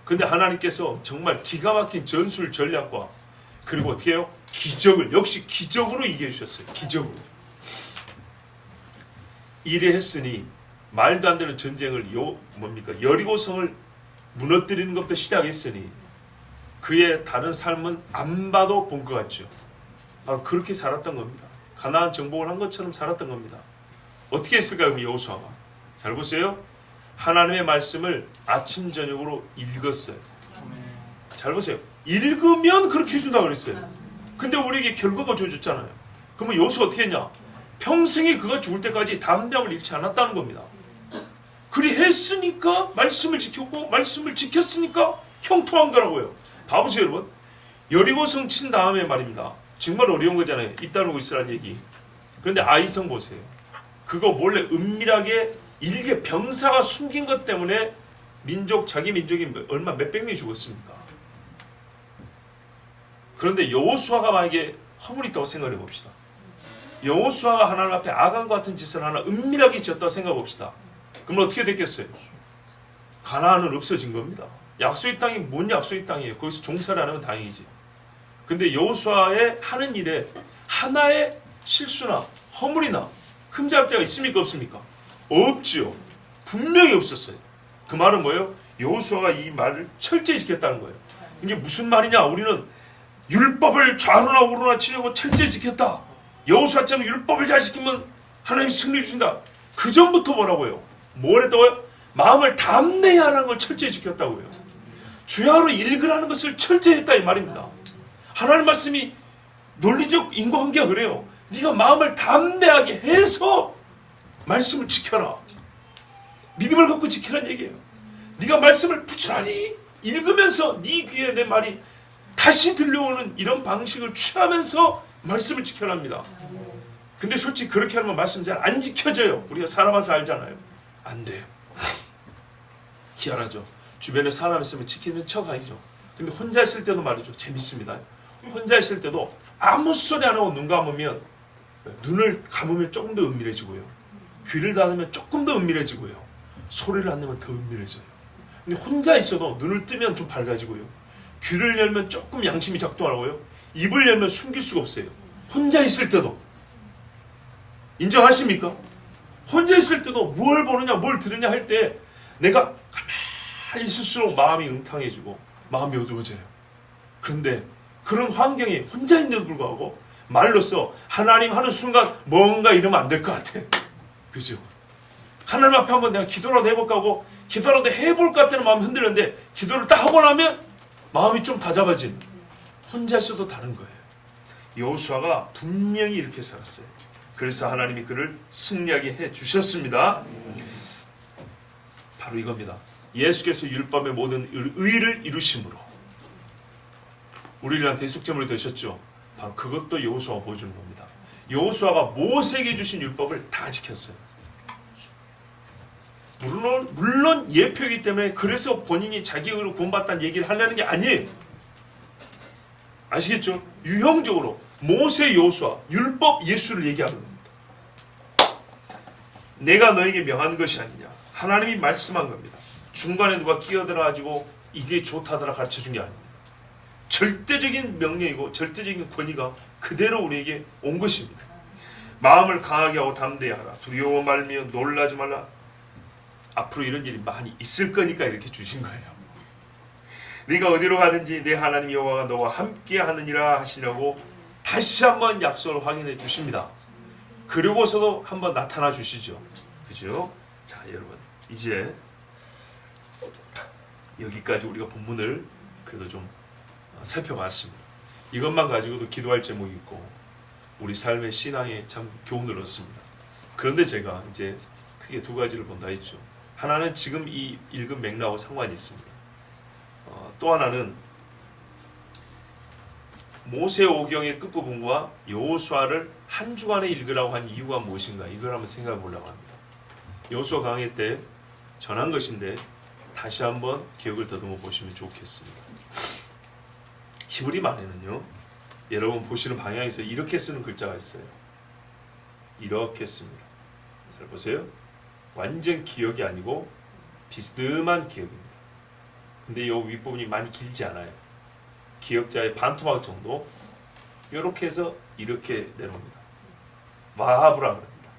근데 하나님께서 정말 기가 막힌 전술 전략과 그리고 어떻게 해요? 기적을 역시 기적으로 이겨주셨어요. 기적으로. 이래 했으니 말도 안 되는 전쟁을 여리고성을 무너뜨리는 것부터 시작했으니 그의 다른 삶은 안 봐도 본 것 같죠. 바로 그렇게 살았던 겁니다. 가나안 정복을 한 것처럼 살았던 겁니다. 어떻게 했을까요? 그 여호수아가 잘 보세요. 하나님의 말씀을 아침 저녁으로 읽었어요. 잘 보세요. 읽으면 그렇게 해준다고 그랬어요. 근데 우리에게 결과가 주어졌잖아요. 그러면 여호수아 어떻게 했냐? 평생에 그가 죽을 때까지 담대함을 잃지 않았다는 겁니다. 그리 했으니까 말씀을 지켰고 말씀을 지켰으니까 형통한 거라고요. 봐보세요 여러분. 여리고성 친 다음에 말입니다. 정말 어려운 거잖아요. 이따르고 있으라는 얘기. 그런데 아이성 보세요. 그거 몰래 은밀하게 일개 병사가 숨긴 것 때문에 자기 민족이 얼마 몇백 명이 죽었습니까? 그런데 여호수아가 만약에 허물이 있다고 생각해 봅시다. 여호수아가 하나님 앞에 아간과 같은 짓을 하나 은밀하게 지었다고 생각해 봅시다. 그러면 어떻게 됐겠어요? 가나안은 없어진 겁니다. 약속의 땅이 뭔 약속의 땅이에요? 거기서 종살이 안 하면 다행이지. 근데 여호수아의 하는 일에 하나의 실수나 허물이나 흠잡자가 있습니까? 없습니까? 없지요. 분명히 없었어요. 그 말은 뭐예요? 여호수아가 이 말을 철저히 지켰다는 거예요. 이게 무슨 말이냐? 우리는 율법을 좌로나 우로나 치려고 철저히 지켰다. 여호수아처럼 율법을 잘 지키면 하나님이 승리 주신다. 그 전부터 뭐라고요? 뭘 했다고요? 마음을 담대히 하라는 걸 철저히 지켰다고요. 주야로 읽으라는 것을 철저히 했다 이 말입니다. 하나님 말씀이 논리적 인과관계가 그래요. 네가 마음을 담대하게 해서 말씀을 지켜라. 믿음을 갖고 지키라는 얘기예요. 네가 말씀을 부지런히 읽으면서 네 귀에 내 말이 다시 들려오는 이런 방식을 취하면서 말씀을 지켜라 합니다. 근데 솔직히 그렇게 하면 말씀 잘 안 지켜져요. 우리가 살아봐서 알잖아요. 안 돼요. 희한하죠. 주변에 사람 있으면 지키는 척 아니죠. 근데 혼자 있을 때도 말이죠. 재밌습니다. 혼자 있을 때도 아무 소리 안 하고 눈 감으면 눈을 감으면 조금 더 은밀해지고요. 귀를 닫으면 조금 더 은밀해지고요. 소리를 안 내면 더 은밀해져요. 근데 혼자 있어도 눈을 뜨면 좀 밝아지고요. 귀를 열면 조금 양심이 작동하고요. 입을 열면 숨길 수가 없어요. 혼자 있을 때도. 인정하십니까? 혼자 있을 때도 뭘 보느냐 뭘 들으냐 할 때 내가 가만히 있을수록 마음이 응탕해지고 마음이 어두워져요. 그런데 그런 환경에 혼자 있는데도 불구하고 말로써 하나님 하는 순간 뭔가 이러면 안 될 것 같아. 그죠? 하나님 앞에 한번 내가 기도라도 해볼까 하고 기도라도 해볼 것 같다는 마음이 흔들렸는데 기도를 딱 하고 나면 마음이 좀 다잡아진. 혼자 있어도 다른 거예요. 여호수아가 분명히 이렇게 살았어요. 그래서 하나님이 그를 승리하게 해주셨습니다. 바로 이겁니다. 예수께서 율법의 모든 의를 이루심으로 우리를 위한 대속제물이 되셨죠. 바로 그것도 여호수아가 보여주는 겁니다. 여호수아가 모세에게 주신 율법을 다 지켰어요. 물론 예표이기 때문에 그래서 본인이 자기 의로 구원받다는 얘기를 하려는 게 아니에요. 아시겠죠? 유형적으로 모세, 여호수아, 율법, 예수를 얘기하는 겁니다. 내가 너에게 명한 것이 아니냐. 하나님이 말씀한 겁니다. 중간에 누가 끼어들어가지고 이게 좋다더라 가르쳐준 게 아닙니다. 절대적인 명령이고 절대적인 권위가 그대로 우리에게 온 것입니다. 마음을 강하게 하고 담대히 하라. 두려워 말며 놀라지 말라. 앞으로 이런 일이 많이 있을 거니까 이렇게 주신 거예요. 네가 어디로 가든지 내 하나님 여호와가 너와 함께 하느니라 하시려고 다시 한번 약속을 확인해 주십니다. 그리고서도 한번 나타나 주시죠. 그죠? 자, 여러분 이제 여기까지 우리가 본문을 그래도 좀 살펴봤습니다. 이것만 가지고도 기도할 제목이 있고 우리 삶의 신앙에 참 교훈을 얻습니다. 그런데 제가 이제 크게 두 가지를 본다 했죠. 하나는 지금 이 읽은 맥락하고 상관이 있습니다. 또 하나는 모세오경의 끝부분과 여호수아를 한 주간에 읽으라고 한 이유가 무엇인가 이걸 한번 생각해 보려고 합니다. 여호수아 강해 때 전한 것인데 다시 한번 기억을 더듬어 보시면 좋겠습니다. 히브리 말에는요, 여러분 보시는 방향에서 이렇게 쓰는 글자가 있어요. 이렇게 씁니다. 잘 보세요. 완전 기억이 아니고 비스듬한 기억입니다. 근데 이 윗부분이 많이 길지 않아요. 기억자의 반토막 정도. 이렇게 해서 이렇게 내려옵니다. 와하브라 그럽니다.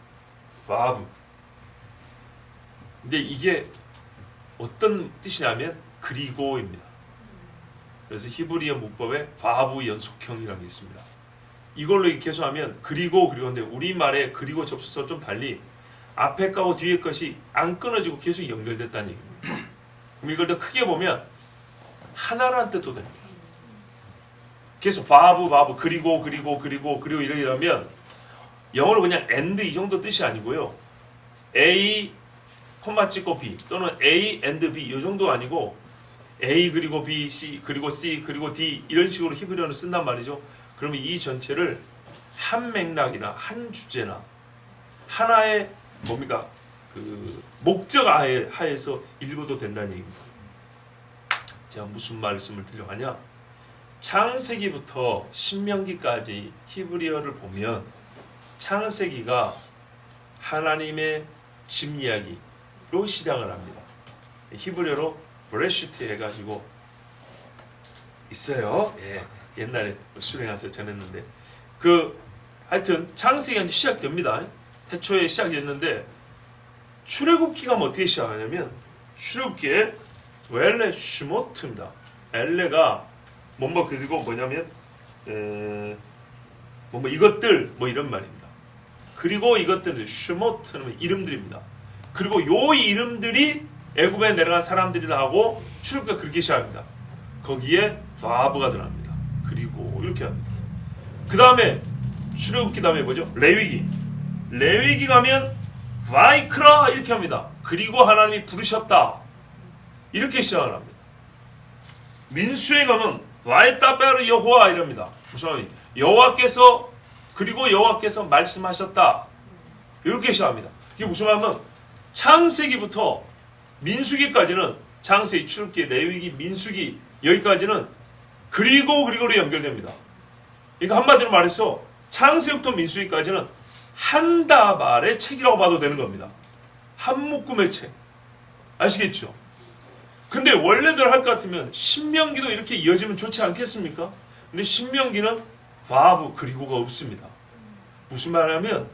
와하브. 근데 이게 어떤 뜻이냐면 그리고입니다. 그래서 히브리어 문법에 바브 연속형이라는 게 있습니다. 이걸로 이렇게 해석하면 그리고인데 우리말에 그리고 접수사 좀 달리 앞에 거하고 뒤에 것이 안 끊어지고 계속 연결됐다는 얘기입니다. 그럼 이걸 더 크게 보면 하나라는 뜻도 됩니다. 계속 바브 그리고 이러면 영어로 그냥 and 이 정도 뜻이 아니고요. A 콤마 찍고 B 또는 A and B 이 정도 아니고 A 그리고 B, C 그리고 C 그리고 D 이런 식으로 히브리어를 쓴단 말이죠. 그러면 이 전체를 한 맥락이나 한 주제나 하나의 뭡니까 그 목적 하에서 읽어도 된다는 얘기입니다. 제가 무슨 말씀을 드리려고 하냐? 창세기부터 신명기까지 히브리어를 보면 창세기가 하나님의 집 이야기로 시작을 합니다. 히브리어로 브레시트 해가지고 있어요. 예, 옛날에 수련해서 전했는데 하여튼 창세기가 시작됩니다. 태초에 시작됐는데 출애굽기가 어떻게 시작하냐면 출애굽기에 웰레 슈모트입니다. 엘레가 그리고 뭐냐면 이것들 이런 말입니다. 그리고 이것들은 슈모트는 이름들입니다. 그리고 요 이름들이 애굽에 내려간 사람들이다 하고 출애굽기가 그렇게 시작합니다. 거기에 바브가 들어갑니다. 그리고 이렇게 합니다. 그 다음에 출애굽기 다음에 뭐죠? 레위기 가면 바이크라 이렇게 합니다. 그리고 하나님이 부르셨다 이렇게 시작을 합니다. 민수에 가면 와이따베르 여호와 이럽니다. 무슨 말이에요? 여호와께서 말씀하셨다 이렇게 시작합니다. 이게 무슨 말이냐면 창세기부터 민수기까지는 창세기, 출애굽기, 레위기, 민수기 여기까지는 그리고로 연결됩니다. 이거 한마디로 말해서 창세기부터 민수기까지는 한 다발의 책이라고 봐도 되는 겁니다. 한 묶음의 책. 아시겠죠? 근데 원래대로 할 것 같으면 신명기도 이렇게 이어지면 좋지 않겠습니까? 근데 신명기는 바브 그리고가 없습니다. 무슨 말이냐면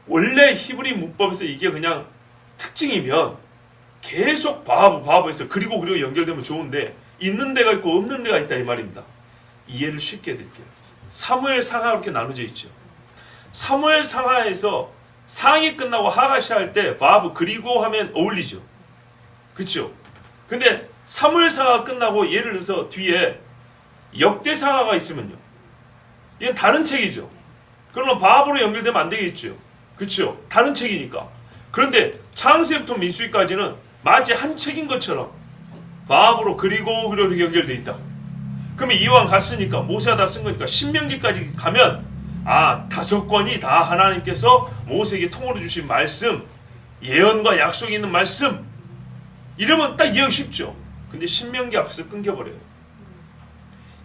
원래 히브리 문법에서 이게 그냥 특징이면 계속 바브에서 그리고 연결되면 좋은데 있는 데가 있고 없는 데가 있다 이 말입니다. 이해를 쉽게 드릴게요. 사무엘 상하 이렇게 나눠져 있죠. 사무엘 상하에서 상이 끝나고 하가 시작할 때 바브 그리고 하면 어울리죠. 그렇죠? 근데 사무엘 상하가 끝나고 예를 들어서 뒤에 역대 상하가 있으면요. 이건 다른 책이죠. 그러면 바브로 연결되면 안 되겠죠. 그렇죠? 다른 책이니까. 그런데 창세부터 민수기까지는 마치 한 책인 것처럼 바브로 그리고 연결되어 있다. 그러면 이왕 갔으니까 모세가 다 쓴 거니까 신명기까지 가면 5권이 다 하나님께서 모세에게 통으로 주신 말씀, 예언과 약속이 있는 말씀 이러면 딱 이해하기 쉽죠. 근데 신명기 앞에서 끊겨버려요.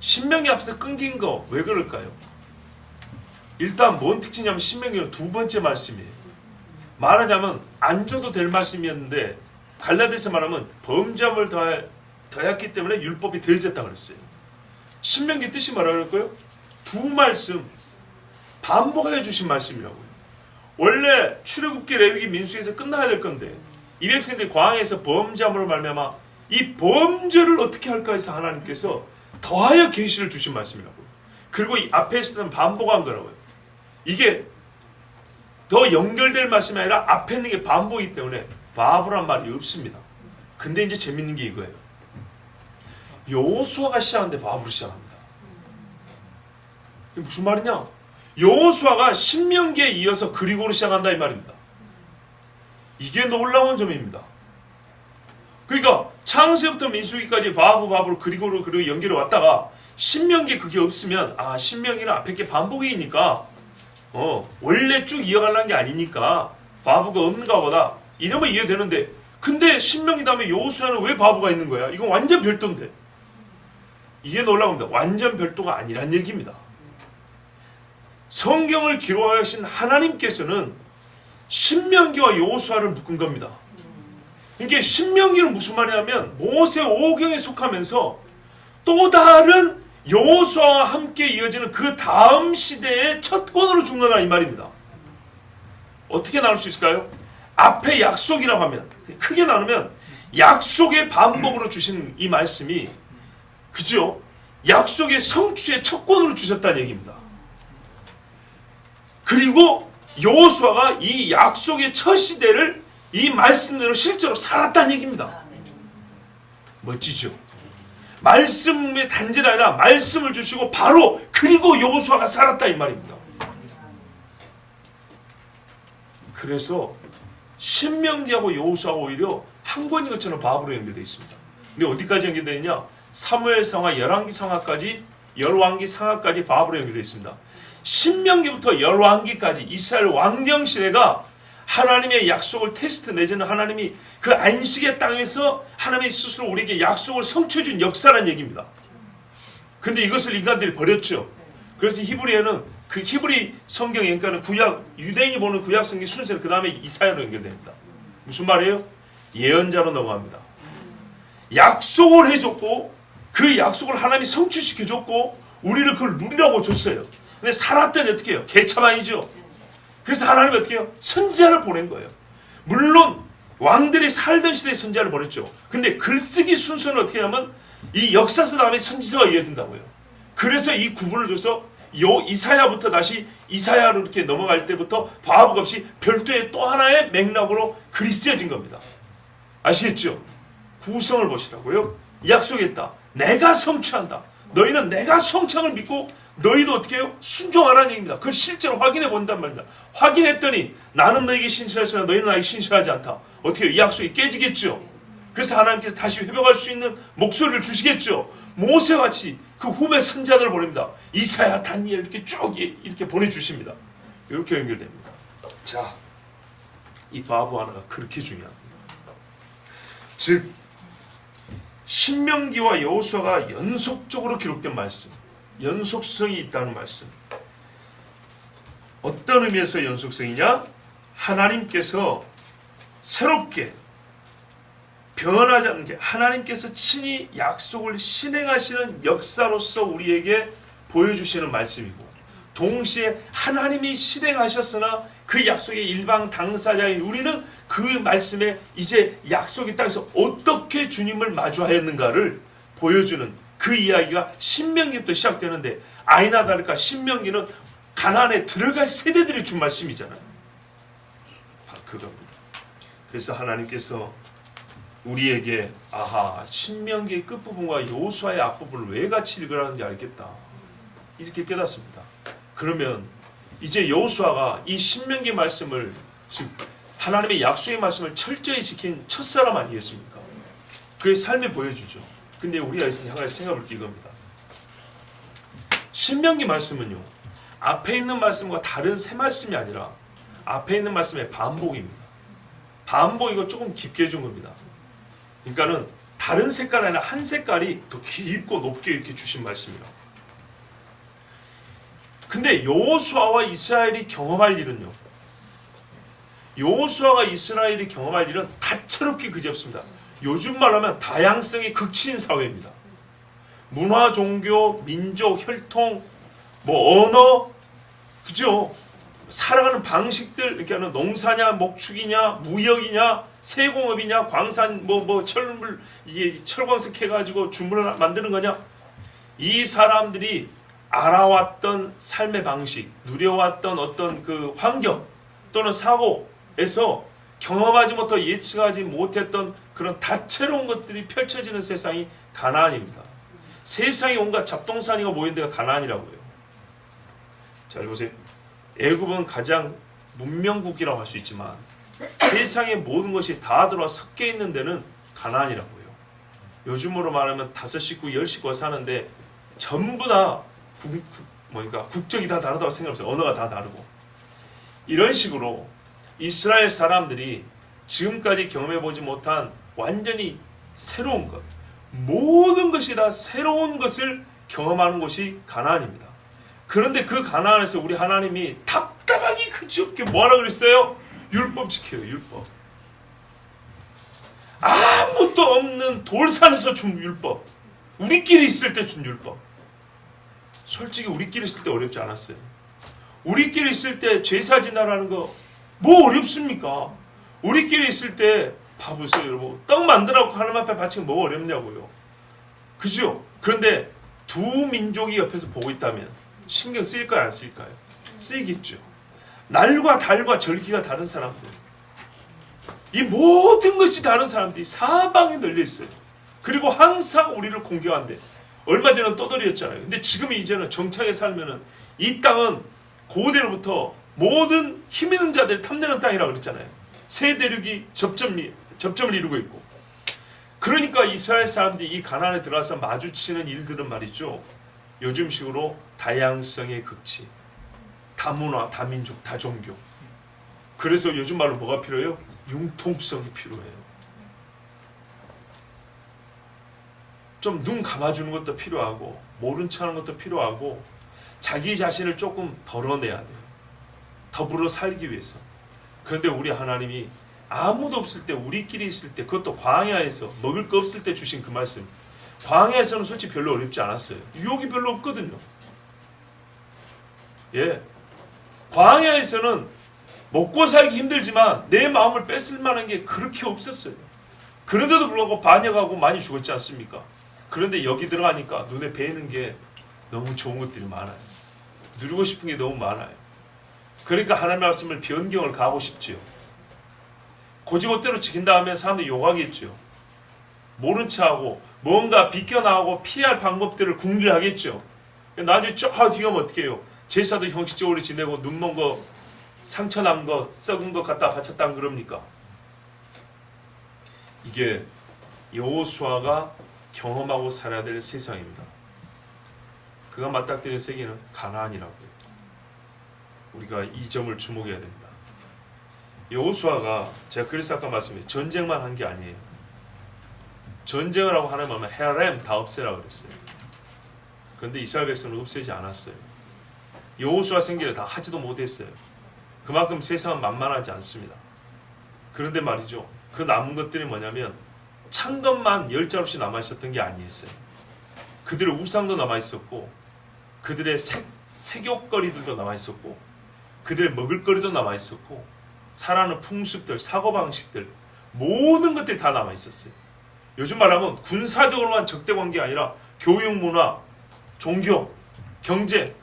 신명기 앞에서 끊긴 거 왜 그럴까요? 일단 뭔 특징이냐면 신명기는 두 번째 말씀이에요. 말하자면 안 줘도 될 말씀이었는데 갈라디아서 말하면 범죄함을 더했기 때문에 율법이 더해졌다 그랬어요. 신명기 뜻이 뭐라 그럴까요? 두 말씀 반복하여 주신 말씀이라고요. 원래 출애굽기, 레위기, 민수기에서 끝나야 될 건데 이 백성들이 광야에서 범죄함으로 말미암아 이 범죄를 어떻게 할까 해서 하나님께서 더하여 계시를 주신 말씀이라고요. 그리고 이 앞에 있었던 반복한 거라고요. 이게 더 연결될 말씀이 아니라 앞에 있는 게 반복이기 때문에 바브란 말이 없습니다. 근데 이제 재밌는 게 이거예요. 여호수아가 시작하는데 바브로 시작합니다. 이게 무슨 말이냐? 여호수아가 신명기에 이어서 그리고로 시작한다 이 말입니다. 이게 놀라운 점입니다. 그러니까 창세부터 민수기까지 바브로 그리고로 연결해 왔다가 신명기에 그게 없으면 신명기는 앞에 게 반복이니까 원래 쭉 이어가려는 게 아니니까 바브가 없는가 보다 이러면 이해되는데 근데 신명기 다음에 여호수아는 왜 바브가 있는 거야? 이건 완전 별도인데 이게 놀라운 겁니다. 완전 별도가 아니란 얘기입니다. 성경을 기록하신 하나님께서는 신명기와 여호수아를 묶은 겁니다. 이게 신명기는 무슨 말이냐면 모세 5경에 속하면서 또 다른 여호수아와 함께 이어지는 그 다음 시대의 첫 권으로 중간하라 이 말입니다. 어떻게 나눌 수 있을까요? 앞에 약속이라고 하면 크게 나누면 약속의 반복으로 주신 이 말씀이 그죠? 약속의 성취의 첫권으로 주셨다는 얘기입니다. 그리고 여호수아가 이 약속의 첫 시대를 이 말씀대로 실제로 살았다는 얘기입니다. 멋지죠? 말씀의 단지가 아니라 말씀을 주시고 바로 그리고 여호수아가 살았다 이 말입니다. 그래서 신명기하고 여호수아가 오히려 한 권인 것처럼 바업으로 연결되어 있습니다. 근데 어디까지 연결되어 있냐? 사무엘상하, 열왕기상하까지, 열왕기 상하까지 바업으로 연결되어 있습니다. 신명기부터 열왕기까지 이스라엘 왕정 시대가 하나님의 약속을 테스트 내지는 하나님이 그 안식의 땅에서 하나님이 스스로 우리에게 약속을 성취해준 역사라는 얘기입니다. 근데 이것을 인간들이 버렸죠. 그래서 히브리에는 그 히브리 성경에 그러니까 구약 유대인이 보는 구약 성경 순서는 그 다음에 이사야로 연결됩니다. 무슨 말이에요? 예언자로 넘어갑니다. 약속을 해줬고 그 약속을 하나님이 성취시켜줬고 우리를 그걸 누리라고 줬어요. 근데 살았더니 어떻게 해요? 개차반이죠. 그래서 하나님이 어떻게 해요? 선지자를 보낸 거예요. 물론 왕들이 살던 시대에 선지자를 보냈죠. 근데 글쓰기 순서는 어떻게 하면 이 역사서 다음에 선지서가 이어진다고요. 그래서 이 구분을 줘서 이사야부터 다시 이사야로 이렇게 넘어갈 때부터 바하북 없이 별도의 또 하나의 맥락으로 글이 쓰여진 겁니다. 아시겠죠? 구성을 보시라고요. 약속했다. 내가 성취한다. 너희는 내가 성취를 믿고 너희도 어떻게 해요? 순종하라는 얘기입니다. 그걸 실제로 확인해 본단 말입니다. 확인했더니 나는 너에게 신실하시나 너희는 나에게 신실하지 않다. 어떻게 해요? 이 약속이 깨지겠죠. 그래서 하나님께서 다시 회복할 수 있는 목소리를 주시겠죠. 모세같이 그 후배 선지자들을 보냅니다. 이사야, 다니엘 이렇게 쭉 이렇게 보내주십니다. 이렇게 연결됩니다. 자, 이 바보 하나가 그렇게 중요합니다. 즉 신명기와 여호수아가 연속적으로 기록된 말씀, 연속성이 있다는 말씀. 어떤 의미에서 연속성이냐? 하나님께서 새롭게 변하지 않는 게 하나님께서 친히 약속을 실행하시는 역사로서 우리에게 보여주시는 말씀이고 동시에 하나님이 실행하셨으나 그 약속의 일방 당사자인 우리는 그 말씀에 이제 약속의 땅에서 어떻게 주님을 마주하였는가를 보여주는 그 이야기가 신명기부터 시작되는데 아니나 다를까 신명기는 가나안에 들어갈 세대들이 준 말씀이잖아요. 바로 그겁니다. 그래서 하나님께서 우리에게 신명기의 끝부분과 여호수아의 앞부분을 왜 같이 읽으라는지 알겠다. 이렇게 깨닫습니다. 그러면 이제 여호수아가 이 신명기 말씀을 즉 하나님의 약속의 말씀을 철저히 지킨 첫사람 아니겠습니까? 그의 삶이 보여주죠. 근데 우리가 한 가지 생각해 볼 게 이겁니다. 신명기 말씀은요. 앞에 있는 말씀과 다른 새 말씀이 아니라 앞에 있는 말씀의 반복입니다. 반복이고 조금 깊게 해준 겁니다. 그러니까는 다른 색깔이 아니라 한 색깔이 더 깊고 높게 이렇게 주신 말씀이라고. 근데 여호수아와 이스라엘이 경험할 일은요. 여호수아가 이스라엘이 경험할 일은 다채롭게 그지없습니다. 요즘 말로 하면 다양성이 극치인 사회입니다. 문화, 종교, 민족, 혈통, 언어, 그죠? 살아가는 방식들, 그러니까 농사냐, 목축이냐, 무역이냐, 세공업이냐, 광산, 철물, 이게 철광석 해가지고 주문을 만드는 거냐? 이 사람들이 알아왔던 삶의 방식, 누려왔던 어떤 그 환경 또는 사고에서 경험하지 못하고 예측하지 못했던 그런 다채로운 것들이 펼쳐지는 세상이 가나안입니다. 세상에 온갖 잡동사니가 모인 데가 가나안이라고요. 잘 보세요. 애굽은 가장 문명국이라고 할 수 있지만 세상의 모든 것이 다 들어와 섞여 있는 데는 가나안이라고요. 요즘으로 말하면 5식구, 10식구가 사는데 전부 다 국적이 다 다르다고 생각하면서 언어가 다 다르고 이런 식으로 이스라엘 사람들이 지금까지 경험해보지 못한 완전히 새로운 것, 모든 것이 다 새로운 것을 경험하는 곳이 가나안입니다. 그런데 그 가나안에서 우리 하나님이 답답하기 그지없게 뭐하라 그랬어요? 율법 지켜요. 율법. 아무것도 없는 돌산에서 준 율법. 우리끼리 있을 때 준 율법. 솔직히 우리끼리 있을 때 어렵지 않았어요. 우리끼리 있을 때 제사 지나라는 거 뭐 어렵습니까? 우리끼리 있을 때 봐보세요 여러분. 떡 만들라고 하나님 앞에 바치는 뭐가 어렵냐고요. 그죠? 그런데 두 민족이 옆에서 보고 있다면 신경 쓰일까요 안 쓰일까요? 쓰이겠죠. 날과 달과 절기가 다른 사람들, 이 모든 것이 다른 사람들이 사방에 널려 있어요. 그리고 항상 우리를 공격한대. 얼마 전에는 떠돌이였잖아요. 근데 지금 이제는 정착에 살면은 이 땅은 고대로부터 모든 힘 있는 자들이 탐내는 땅이라고 그랬잖아요. 세 대륙이 접점을 이루고 있고. 그러니까 이스라엘 사람들이 이 가나안에 들어가서 마주치는 일들은 말이죠. 요즘식으로 다양성의 극치, 다문화, 다민족, 다종교. 그래서 요즘 말로 뭐가 필요해요? 융통성이 필요해요. 좀 눈 감아주는 것도 필요하고 모른 척하는 것도 필요하고 자기 자신을 조금 덜어내야 돼요. 더불어 살기 위해서. 그런데 우리 하나님이 아무도 없을 때 우리끼리 있을 때 그것도 광야에서 먹을 거 없을 때 주신 그 말씀. 광야에서는 솔직히 별로 어렵지 않았어요. 유혹이 별로 없거든요. 예, 광야에서는 먹고 살기 힘들지만 내 마음을 뺏을 만한 게 그렇게 없었어요. 그런데도 불구하고 반역하고 많이 죽었지 않습니까? 그런데 여기 들어가니까 눈에 뵈는 게 너무 좋은 것들이 많아요. 누리고 싶은 게 너무 많아요. 그러니까 하나님의 말씀을 변경을 가고 싶지요. 고지못대로 지킨 다음에 사람들이 욕하겠죠. 모른 척하고 뭔가 비껴나가고 피할 방법들을 궁리하겠죠. 나중에 쭉 뒤가면 어떻게 해요? 제사도 형식적으로 지내고 눈먼 거, 상처 난 거, 썩은 거 갖다 바쳤다 안 그럽니까? 이게 여호수아가 경험하고 살아야 될 세상입니다. 그가 맞닥뜨린 세계는 가나안이라고요. 우리가 이 점을 주목해야 됩니다. 여호수아가 제가 그래서 아까 말씀드린 전쟁만 한 게 아니에요. 전쟁을 하고 하나님 하면 헤렘 다 없애라고 그랬어요. 그런데 이스라엘 백성을 없애지 않았어요. 여호수아 생기를 다 하지도 못했어요. 그만큼 세상은 만만하지 않습니다. 그런데 말이죠. 그 남은 것들이 뭐냐면 찬 것만 10자루씩 남아있었던 게 아니었어요. 그들의 우상도 남아있었고 그들의 색욕거리들도 남아있었고 그들의 먹을거리도 남아있었고 살아가는 풍습들, 사고방식들 모든 것들이 다 남아있었어요. 요즘 말하면 군사적으로만 적대관계가 아니라 교육, 문화, 종교, 경제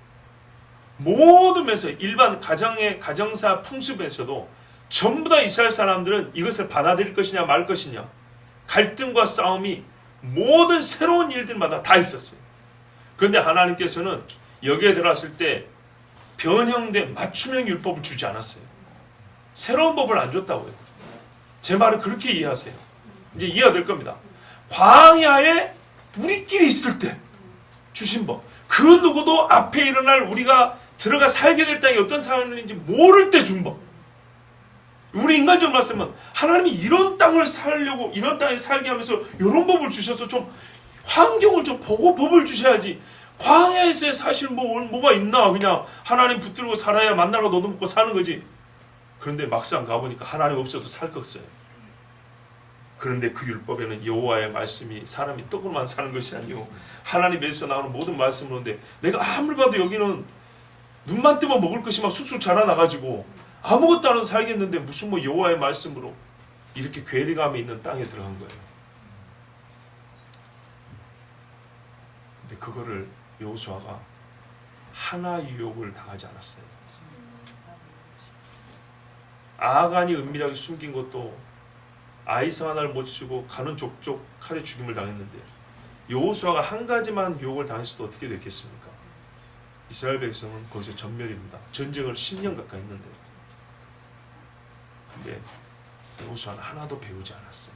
모든 면에서 일반 가정사 풍습에서도 전부 다 이스라엘 사람들은 이것을 받아들일 것이냐 말 것이냐 갈등과 싸움이 모든 새로운 일들마다 다 있었어요. 그런데 하나님께서는 여기에 들어왔을 때 변형된 맞춤형 율법을 주지 않았어요. 새로운 법을 안 줬다고요. 제 말을 그렇게 이해하세요. 이제 이해가 될 겁니다. 광야에 우리끼리 있을 때 주신 법. 그 누구도 앞에 일어날 우리가 들어가 살게 될 땅이 어떤 상황인지 모를 때 준 법. 우리 인간적으로 말씀은 하나님이 이런 땅을 살려고 이런 땅에 살게 하면서 이런 법을 주셔서 좀 환경을 좀 보고 법을 주셔야지. 광야에서 사실 뭐가 있나 그냥 하나님 붙들고 살아야 만나러 너도 먹고 사는 거지. 그런데 막상 가보니까 하나님 없어도 살 거 없어요. 그런데 그 율법에는 여호와의 말씀이 사람이 떡으로만 사는 것이 아니요 하나님에서 나오는 모든 말씀으로인데 내가 아무리 봐도 여기는 눈만 뜨면 먹을 것이 막 쑥쑥 자라나가지고 아무것도 안 하고 살겠는데 무슨 뭐 여호와의 말씀으로 이렇게 괴리감이 있는 땅에 들어간 거예요. 근데 그거를 여호수아가 하나 유혹을 당하지 않았어요. 아간이 은밀하게 숨긴 것도 아이성 하나를 못 치고 가는 족족 칼에 죽임을 당했는데 여호수아가 한 가지만 유혹을 당했어도 어떻게 됐겠습니까? 이스라엘 백성은 거기서 전멸입니다. 전쟁을 10년 가까이 했는데 근데 여호수아는 하나도 배우지 않았어요.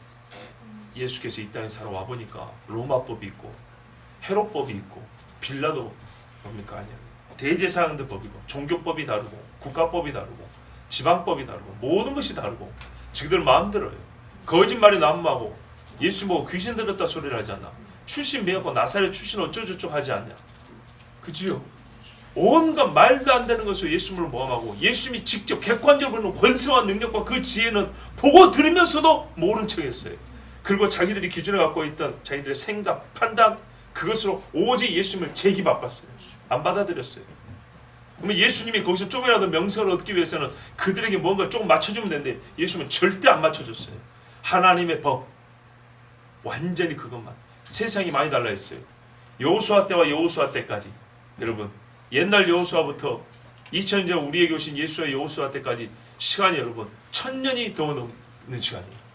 예수께서 이 땅에 살아와 보니까 로마법이 있고 헤롯법이 있고 빌라도 뭡니까 아니야. 대제사장들 법이고 종교법이 다르고 국가법이 다르고 지방법이 다르고 모든 것이 다르고 지그들 마음대로요. 거짓말이 난무하고 예수 보고 귀신 들었다 소리를 하지 않나. 출신 매었고 나사렛 출신 어쩌고저쩌고 하지 않냐. 그지요? 온갖 말도 안 되는 것으로 예수님을 모함하고 예수님이 직접 객관적으로 보는 권세와 능력과 그 지혜는 보고 들으면서도 모른 척했어요. 그리고 자기들이 기존에 갖고 있던 자기들의 생각, 판단 그것으로 오직 예수님을 제기 바빴어요. 안 받아들였어요. 그러면 예수님이 거기서 조금이라도 명성을 얻기 위해서는 그들에게 뭔가 조금 맞춰주면 되는데 예수님은 절대 안 맞춰줬어요. 하나님의 법 완전히 그것만. 세상이 많이 달라졌어요. 여호수아 때와 여호수아 때까지, 여러분 옛날 여호수아부터 2000년 전 우리에게 오신 예수와 여호수아 때까지 시간이 여러분 1000년이 더 넘는 시간이에요.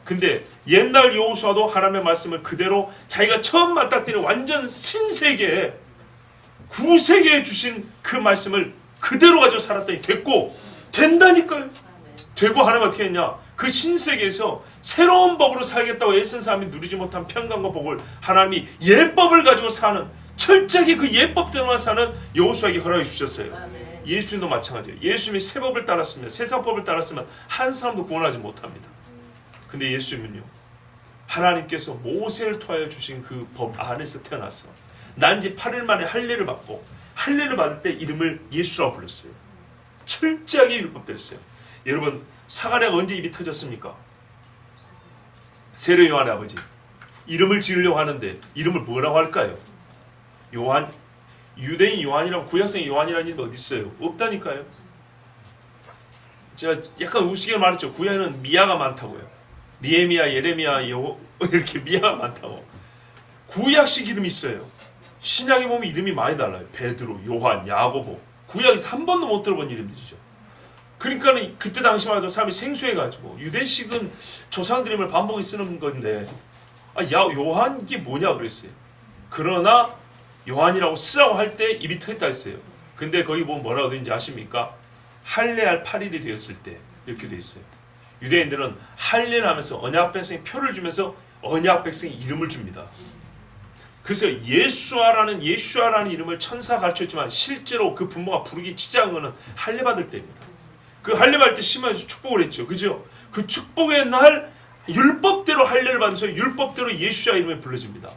근데 옛날 여호수아도 하나님의 말씀을 그대로 자기가 처음 맞닥뜨린 완전 신세계에 구세계에 주신 그 말씀을 그대로 가지고 살았더니 됐고, 된다니까요. 되고 하나님 어떻게 했냐, 그 신세계에서 새로운 법으로 살겠다고 애쓴 사람이 누리지 못한 평강과 복을 하나님이 예법을 가지고 사는, 철저하게 그 예법대로만 사는 여호수아에게 허락해 주셨어요. 예수님도 마찬가지예요. 예수님이 새 법을 따랐으면, 세상법을 따랐으면 한 사람도 구원하지 못합니다. 근데 예수님은요, 하나님께서 모세를 통하여 주신 그 법 안에서 태어났어. 난지 8일 만에 할례를 받고, 할례를 받을 때 이름을 예수라고 불렀어요. 철저하게 율법대로 했어요. 여러분, 사가랴가 언제 입이 터졌습니까? 세례 요한의 아버지 이름을 지으려고 하는데 이름을 뭐라고 할까요? 요한, 유대인 요한이랑 구약성 요한이라는 이름이 어디 있어요? 없다니까요. 제가 약간 우스개 말했죠. 구약에는 미아가 많다고요. 니에미야, 예레미야, 이렇게 미아가 많다고. 구약식 이름이 있어요. 신약에 보면 이름이 많이 달라요. 베드로, 요한, 야고보. 구약에서 한 번도 못 들어본 이름들이죠. 그러니까 그때 당시만 해도 사람이 생소해가지고, 유대식은 조상들 이름을 반복해 쓰는 건데, 요한 이게 뭐냐 그랬어요. 그러나 요한이라고 쓰라고 할 때 입이 터졌다 했어요. 근데 거기 보면 뭐라고 되는지 아십니까? 할례할 8일이 되었을 때 이렇게 돼 있어요. 유대인들은 할례를 하면서 언약 백성에 표를 주면서 언약 백성에 이름을 줍니다. 그래서 예수아라는 이름을 천사가 가르쳤지만 실제로 그 부모가 부르기 지장한 거는 할례 받을 때입니다. 그 할례 받을 때 심하게 축복을 했죠. 그죠? 그 축복의 날 율법대로 할례를 받아서 율법대로 예수아 이름이 불러집니다.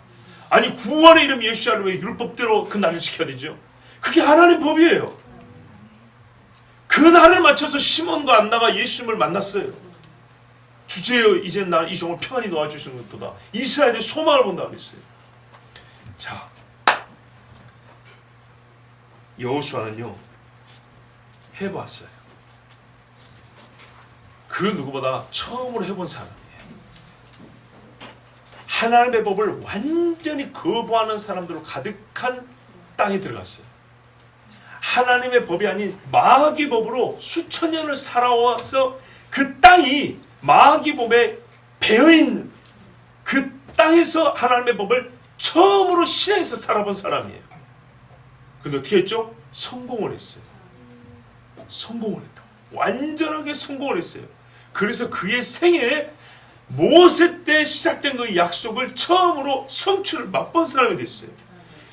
아니 구원의 이름 예수아를 왜 율법대로 그 날을 지켜야 되죠? 그게 하나님의 법이에요. 그 날을 맞춰서 시몬과 안나가 예수님을 만났어요. 주제여 이제 나 이 종을 평안히 놓아주시는 것보다 이스라엘의 소망을 본다고 했어요. 자, 여호수아는요 해봤어요. 그 누구보다 처음으로 해본 사람이에요. 하나님의 법을 완전히 거부하는 사람들로 가득한 땅에 들어갔어요. 하나님의 법이 아닌 마귀 법으로 수천 년을 살아와서 그 땅이 마귀 법에 배어있는 그 땅에서 하나님의 법을 처음으로 실행해서 살아본 사람이에요. 근데 어떻게 했죠? 성공을 했어요. 성공을 했다. 완전하게 성공을 했어요. 그래서 그의 생애에 모세 때 시작된 그 약속을 처음으로 성취를 맛본 사람이 됐어요.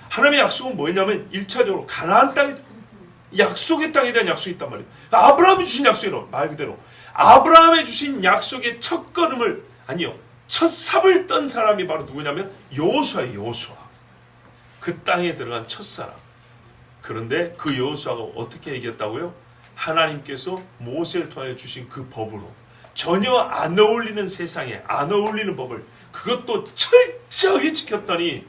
하나님의 약속은 뭐였냐면 1차적으로 가나안 땅에, 약속의 땅에 대한 약속이 있단 말이에요. 아브라함이 주신 약속이로, 말 그대로 아브라함이 주신 약속의 첫 걸음을, 아니요, 첫 삽을 떤 사람이 바로 누구냐면 여호수아예요. 여호수아. 그 땅에 들어간 첫사람. 그런데 그 여호수아가 어떻게 얘기했다고요? 하나님께서 모세를 통해 주신 그 법으로 전혀 안 어울리는 세상에 안 어울리는 법을 그것도 철저하게 지켰더니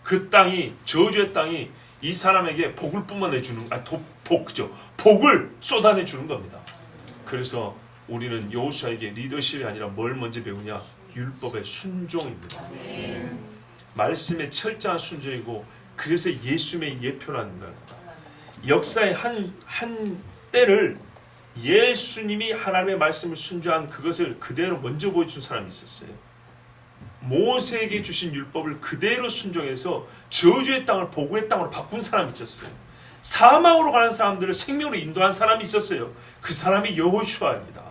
그 땅이, 저주의 땅이 이 사람에게 복을 뿜어내주는, 복을 쏟아내주는 겁니다. 그래서 우리는 여호수아에게 리더십이 아니라 뭘 먼저 배우냐? 율법의 순종입니다. 말씀의 철저한 순종이고, 그래서 예수님의 예표라는 겁니다. 역사의 한 때를 예수님이 하나님의 말씀을 순종한 그것을 그대로 먼저 보여준 사람이 있었어요. 모세에게 주신 율법을 그대로 순종해서 저주의 땅을 복의 땅으로 바꾼 사람이 있었어요. 사망으로 가는 사람들을 생명으로 인도한 사람이 있었어요. 그 사람이 여호수아입니다.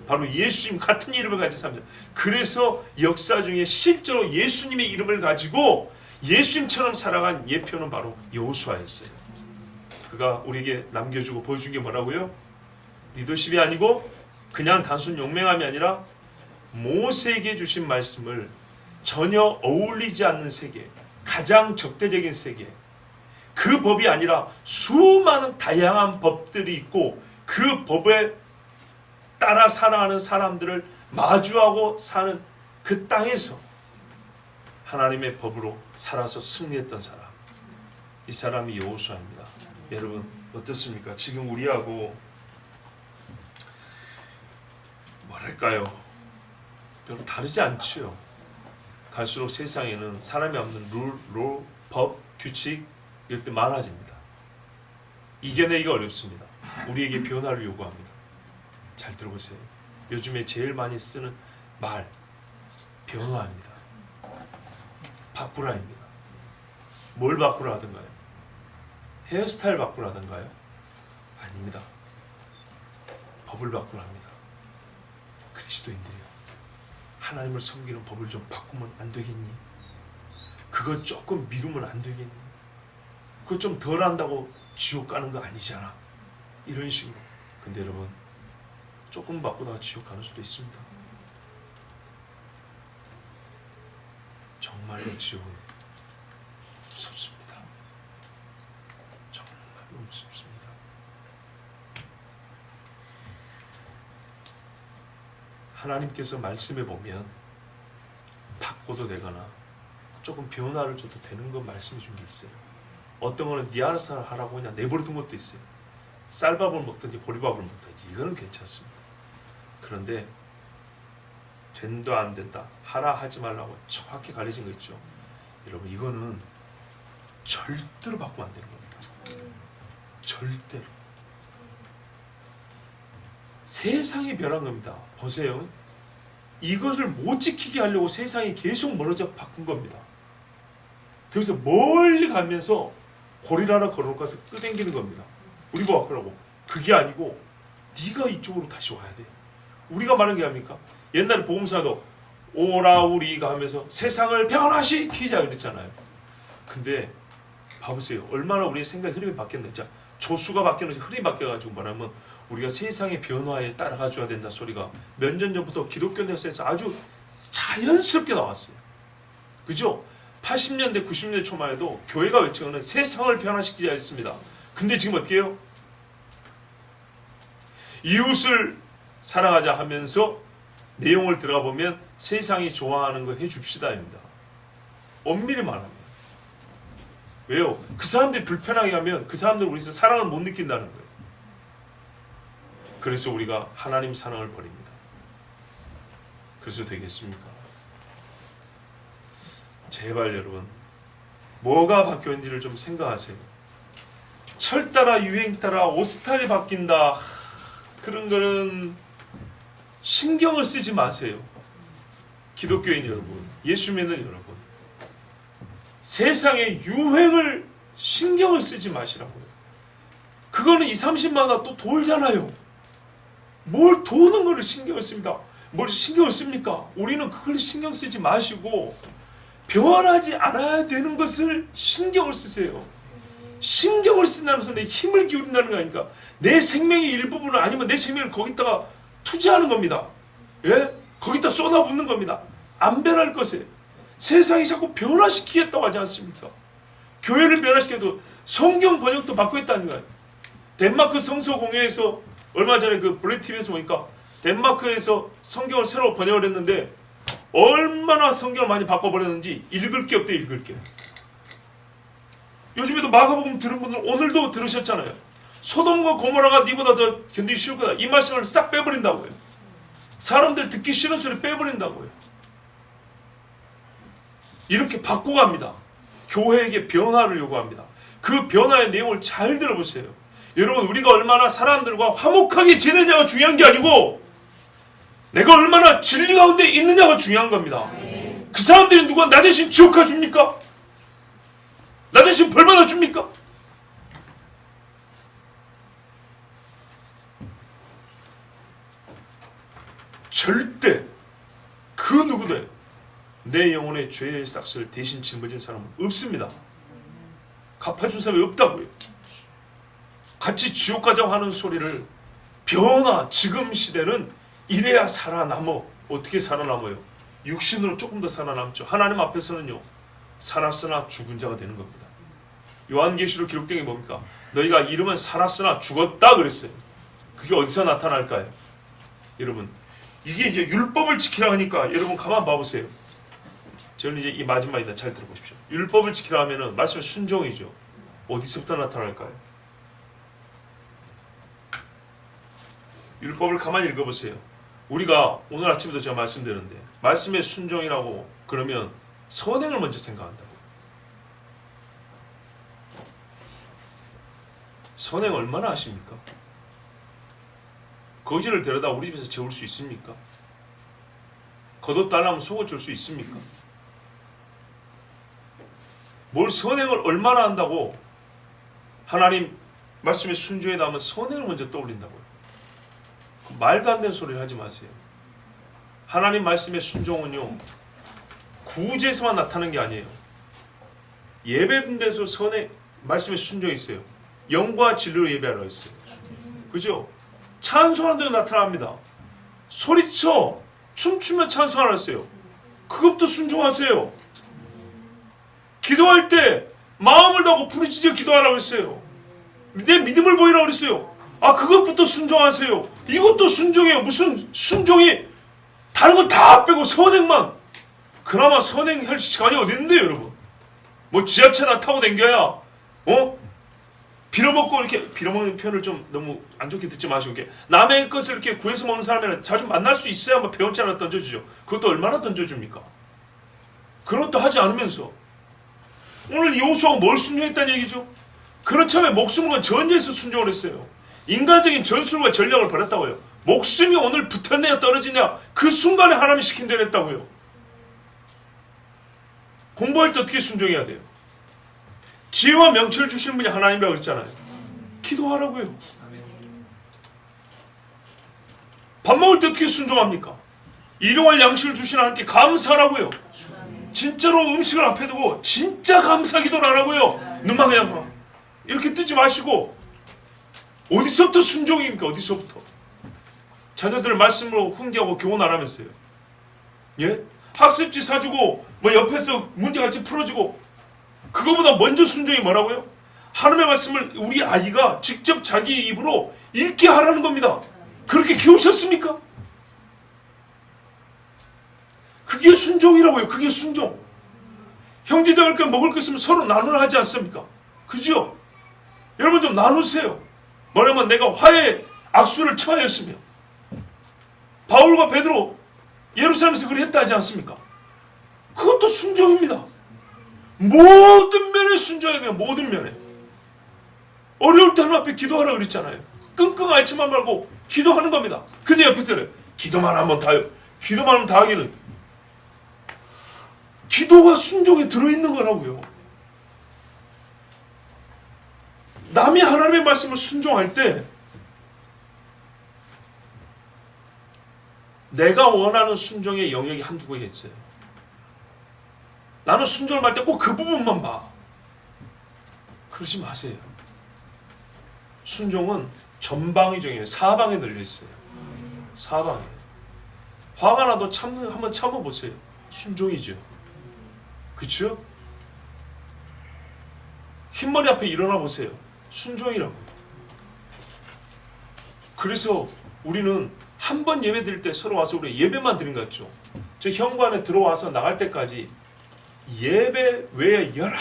바로 예수님 같은 이름을 가진 사람들. 그래서 역사 중에 실제로 예수님의 이름을 가지고 예수님처럼 살아간 예표는 바로 여호수아였어요. 그가 우리에게 남겨주고 보여준 게 뭐라고요? 리더십이 아니고 그냥 단순 용맹함이 아니라 모세에게 주신 말씀을 전혀 어울리지 않는 세계, 가장 적대적인 세계, 그 법이 아니라 수많은 다양한 법들이 있고 그 법에 따라 살아가는 사람들을 마주하고 사는 그 땅에서 하나님의 법으로 살아서 승리했던 사람, 이 사람이 여호수아입니다. 여러분, 어떻습니까? 지금 우리하고 뭐랄까요? 별로 다르지 않지요. 갈수록 세상에는 사람이 없는 룰, 법, 규칙 이럴 때 많아집니다. 이겨내기가 어렵습니다. 우리에게 변화를 요구합니다. 잘 들어보세요. 요즘에 제일 많이 쓰는 말, 변화입니다. 바꾸라입니다. 뭘 바꾸라 하던가요? 헤어스타일 바꾸라 하던가요? 아닙니다. 법을 바꾸라 합니다. 그리스도인들이요. 하나님을 섬기는 법을 좀 바꾸면 안 되겠니? 그거 조금 미루면 안 되겠니? 그거 좀 덜 한다고 지옥 가는 거 아니잖아. 이런 식으로. 근데 여러분, 조금 바꾸다가 지옥 가는 수도 있습니다. 정말로 지옥은 무섭습니다. 정말로 무섭습니다. 하나님께서 말씀해 보면 바꿔도 되거나 조금 변화를 줘도 되는 건 말씀해 준 게 있어요. 어떤 거는 네 알아서 하라고 그냥 내버려둔 것도 있어요. 쌀밥을 먹든지 보리밥을 먹든지 이거는 괜찮습니다. 그런데 된다 안 된다, 하라 하지 말라고 정확히 가려진 거 있죠. 여러분, 이거는 절대로 바꾸면 안 되는 겁니다. 절대로. 세상이 변한 겁니다. 보세요. 이것을 못 지키게 하려고 세상이 계속 멀어져 바꾼 겁니다. 그래서 멀리 가면서 고리를 걸어놓고 가서 끄댕기는 겁니다. 우리 뭐 바꾸라고. 그게 아니고 네가 이쪽으로 다시 와야 돼. 우리가 말하는 게 아닙니까? 옛날에 복음서도 오라 우리가 하면서 세상을 변화시키자 그랬잖아요. 근데 봐보세요. 얼마나 우리의 생각 흐름이 바뀌었는지. 조수가 바뀌었는지 흐름이 바뀌어가지고 뭐냐면 우리가 세상의 변화에 따라가줘야 된다 소리가 몇 년 전부터 기독교 내에서 아주 자연스럽게 나왔어요. 그죠? 80년대 90년대 초만 해도 교회가 외치는 세상을 변화시키자 했습니다. 근데 지금 어떻게 해요? 이웃을 사랑하자 하면서 내용을 들어가 보면 세상이 좋아하는 거 해줍시다입니다. 엄밀히 말하면. 왜요? 그 사람들이 불편하게 하면 그 사람들 우리에서 사랑을 못 느낀다는 거예요. 그래서 우리가 하나님 사랑을 버립니다. 그래서 되겠습니까? 제발 여러분, 뭐가 바뀌었는지를 좀 생각하세요. 철 따라 유행 따라 옷 스타일이 바뀐다, 그런 거는 신경을 쓰지 마세요. 기독교인 여러분, 예수 믿는 여러분, 세상의 유행을 신경을 쓰지 마시라고요. 그거는 20-30만 원 또 돌잖아요. 뭘 도는 거를 신경을 씁니다. 뭘 신경을 씁니까? 우리는 그걸 신경 쓰지 마시고 변하지 않아야 되는 것을 신경을 쓰세요. 신경을 쓴다면서 내 힘을 기울인다는 거 아닙니까? 내 생명의 일부분을, 아니면 내 생명을 거기다가 투자하는 겁니다. 예? 거기다 쏟아붓는 겁니다. 안 변할 것에. 세상이 자꾸 변화시키겠다고 하지 않습니까? 교회를 변화시켜도 성경 번역도 바꾸겠다는 거예요. 덴마크 성서 공회에서 얼마 전에 그 블랙TV에서 보니까 덴마크에서 성경을 새로 번역을 했는데 얼마나 성경을 많이 바꿔버렸는지 읽을 게 없대. 읽을 게. 요즘에도 마가복음 들은 분들 오늘도 들으셨잖아요. 소돔과 고모라가 니보다 더 견디기 쉬울 거다. 이 말씀을 싹 빼버린다고요. 사람들 듣기 싫은 소리 빼버린다고요. 이렇게 바꿔갑니다. 교회에게 변화를 요구합니다. 그 변화의 내용을 잘 들어보세요. 여러분, 우리가 얼마나 사람들과 화목하게 지내냐가 중요한 게 아니고 내가 얼마나 진리 가운데 있느냐가 중요한 겁니다. 그 사람들이 누가 나 대신 지옥 가줍니까? 나 대신 벌 받아줍니까? 절대 그 누구도 내 영혼의 죄의 싹스를 대신 짊어진 사람은 없습니다. 갚아준 사람이 없다고요. 같이 지옥 가자고 하는 소리를 변화, 지금 시대는 이래야 살아남어. 어떻게 살아남아요? 육신으로 조금 더 살아남죠. 하나님 앞에서는요, 살았으나 죽은 자가 되는 겁니다. 요한계시록 기록된 게 뭡니까? 너희가 이름은 살았으나 죽었다 그랬어요. 그게 어디서 나타날까요? 여러분, 이게 이제 율법을 지키라 하니까 여러분 가만 봐보세요. 저는 이제 이 마지막이다. 잘 들어보십시오. 율법을 지키라 하면은 말씀의 순종이죠. 어디서부터 나타날까요? 율법을 가만히 읽어보세요. 우리가 오늘 아침에도 제가 말씀드렸는데 말씀의 순종이라고 그러면 선행을 먼저 생각한다고. 선행 얼마나 하십니까? 거지를 데려다 우리 집에서 재울 수 있습니까? 겉옷달라면 속옷 줄 수 있습니까? 뭘 선행을 얼마나 한다고 하나님 말씀에 순종에 나오면 선행을 먼저 떠올린다고요. 말도 안 되는 소리를 하지 마세요. 하나님 말씀의 순종은요 구제에서만 나타나는 게 아니에요. 예배든 데서 선행 말씀의 순종이 있어요. 영과 진리로 예배하라 했어요. 그죠? 찬송하는 데도 나타납니다. 소리쳐 춤추며 찬송하라 했어요. 그것도 순종하세요. 기도할 때 마음을 다하고 부르짖어 기도하라고 했어요. 내 믿음을 보이라고 그랬어요. 아, 그것부터 순종하세요. 이것도 순종이에요. 무슨 순종이 다른 건 다 빼고 선행만. 그나마 선행할 시간이 어디 있는데요, 여러분? 뭐 지하철 타고 댕겨야 빌어먹고 이렇게 빌어먹는 표현을 좀 너무 안 좋게 듣지 마시고 이렇게 남의 것을 이렇게 구해서 먹는 사람이랑 자주 만날 수 있어야 뭐 배운지 하나 던져주죠. 그것도 얼마나 던져줍니까? 그런 것도 하지 않으면서 오늘 여호수아가 뭘 순종했다는 얘기죠? 그렇다면 목숨을 건 전쟁에서 순종을 했어요. 인간적인 전술과 전략을 벌였다고요. 목숨이 오늘 붙었냐 떨어지냐 그 순간에 하나님이 시킨 대로 했다고요. 공부할 때 어떻게 순종해야 돼요? 지혜와 명철을 주시는 분이 하나님이라고 그랬잖아요. 기도하라고요. 밥 먹을 때 어떻게 순종합니까? 일용할 양식을 주시는 하나님께 감사하라고요. 진짜로 음식을 앞에 두고 진짜 감사 기도를 하라고요. 눈만 그냥 이렇게 뜨지 마시고 어디서부터 순종입니까? 어디서부터? 자녀들을 말씀으로 훈계하고 교훈하라면서요. 예? 학습지 사주고 뭐 옆에서 문제 같이 풀어주고 그거보다 먼저 순종이 뭐라고요? 하나님의 말씀을 우리 아이가 직접 자기 입으로 읽게 하라는 겁니다. 그렇게 키우셨습니까? 그게 순종이라고요. 그게 순종. 형제자매께 먹을 거 있으면 서로 나누라 하지 않습니까? 그죠? 여러분 좀 나누세요. 뭐냐면 내가 화해 악수를 처하였으며 바울과 베드로 예루살렘에서 그리 했다 하지 않습니까? 그것도 순종입니다. 모든 면에 순종해야 돼요. 모든 면에. 어려울 때 하나님 앞에 기도하라 그랬잖아요. 끙끙 앓지만 말고 기도하는 겁니다. 근데 옆에서는 기도만 하면 다요. 기도만 하면 다 하기는 기도가 순종에 들어있는 거라고요. 남이 하나님의 말씀을 순종할 때 내가 원하는 순종의 영역이 한두 개가 있어요. 나는 순종을 할 때 꼭 그 부분만 봐. 그러지 마세요. 순종은 전방위 중에 사방에 들려있어요. 사방에. 화가 나도 한번 참아보세요. 순종이죠. 그쵸? 흰머리 앞에 일어나 보세요. 순종이라고요. 그래서 우리는 한 번 예배 드릴 때 서로 와서 우리 예배만 드린 것 같죠. 저 현관에 들어와서 나갈 때까지 예배 외에 여러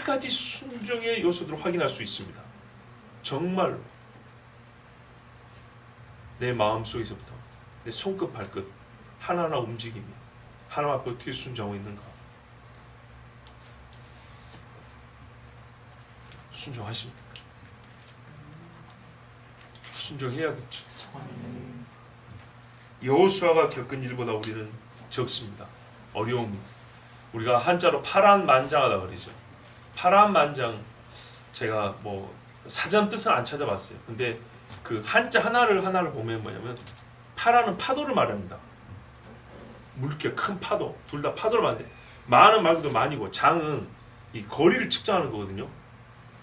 가지 순종의 요소들을 확인할 수 있습니다. 정말로 내 마음속에서부터 내 손끝 발끝 하나하나 움직임이 하나님 앞에 어떻게 순종하고 있는가. 순종하십니까? 순종해야겠죠. 여호수아가 겪은 일보다 우리는 적습니다. 어려움이. 우리가 한자로 파란만장하다 그러죠. 파란만장 제가 뭐 사전 뜻은 안 찾아봤어요. 근데 그 한자 하나를 보면 뭐냐면 파라는 파도를 말합니다. 물결 큰 파도 둘 다 파도를 말하는데 만은 말 그대로 만이고 장은 이 거리를 측정하는 거거든요.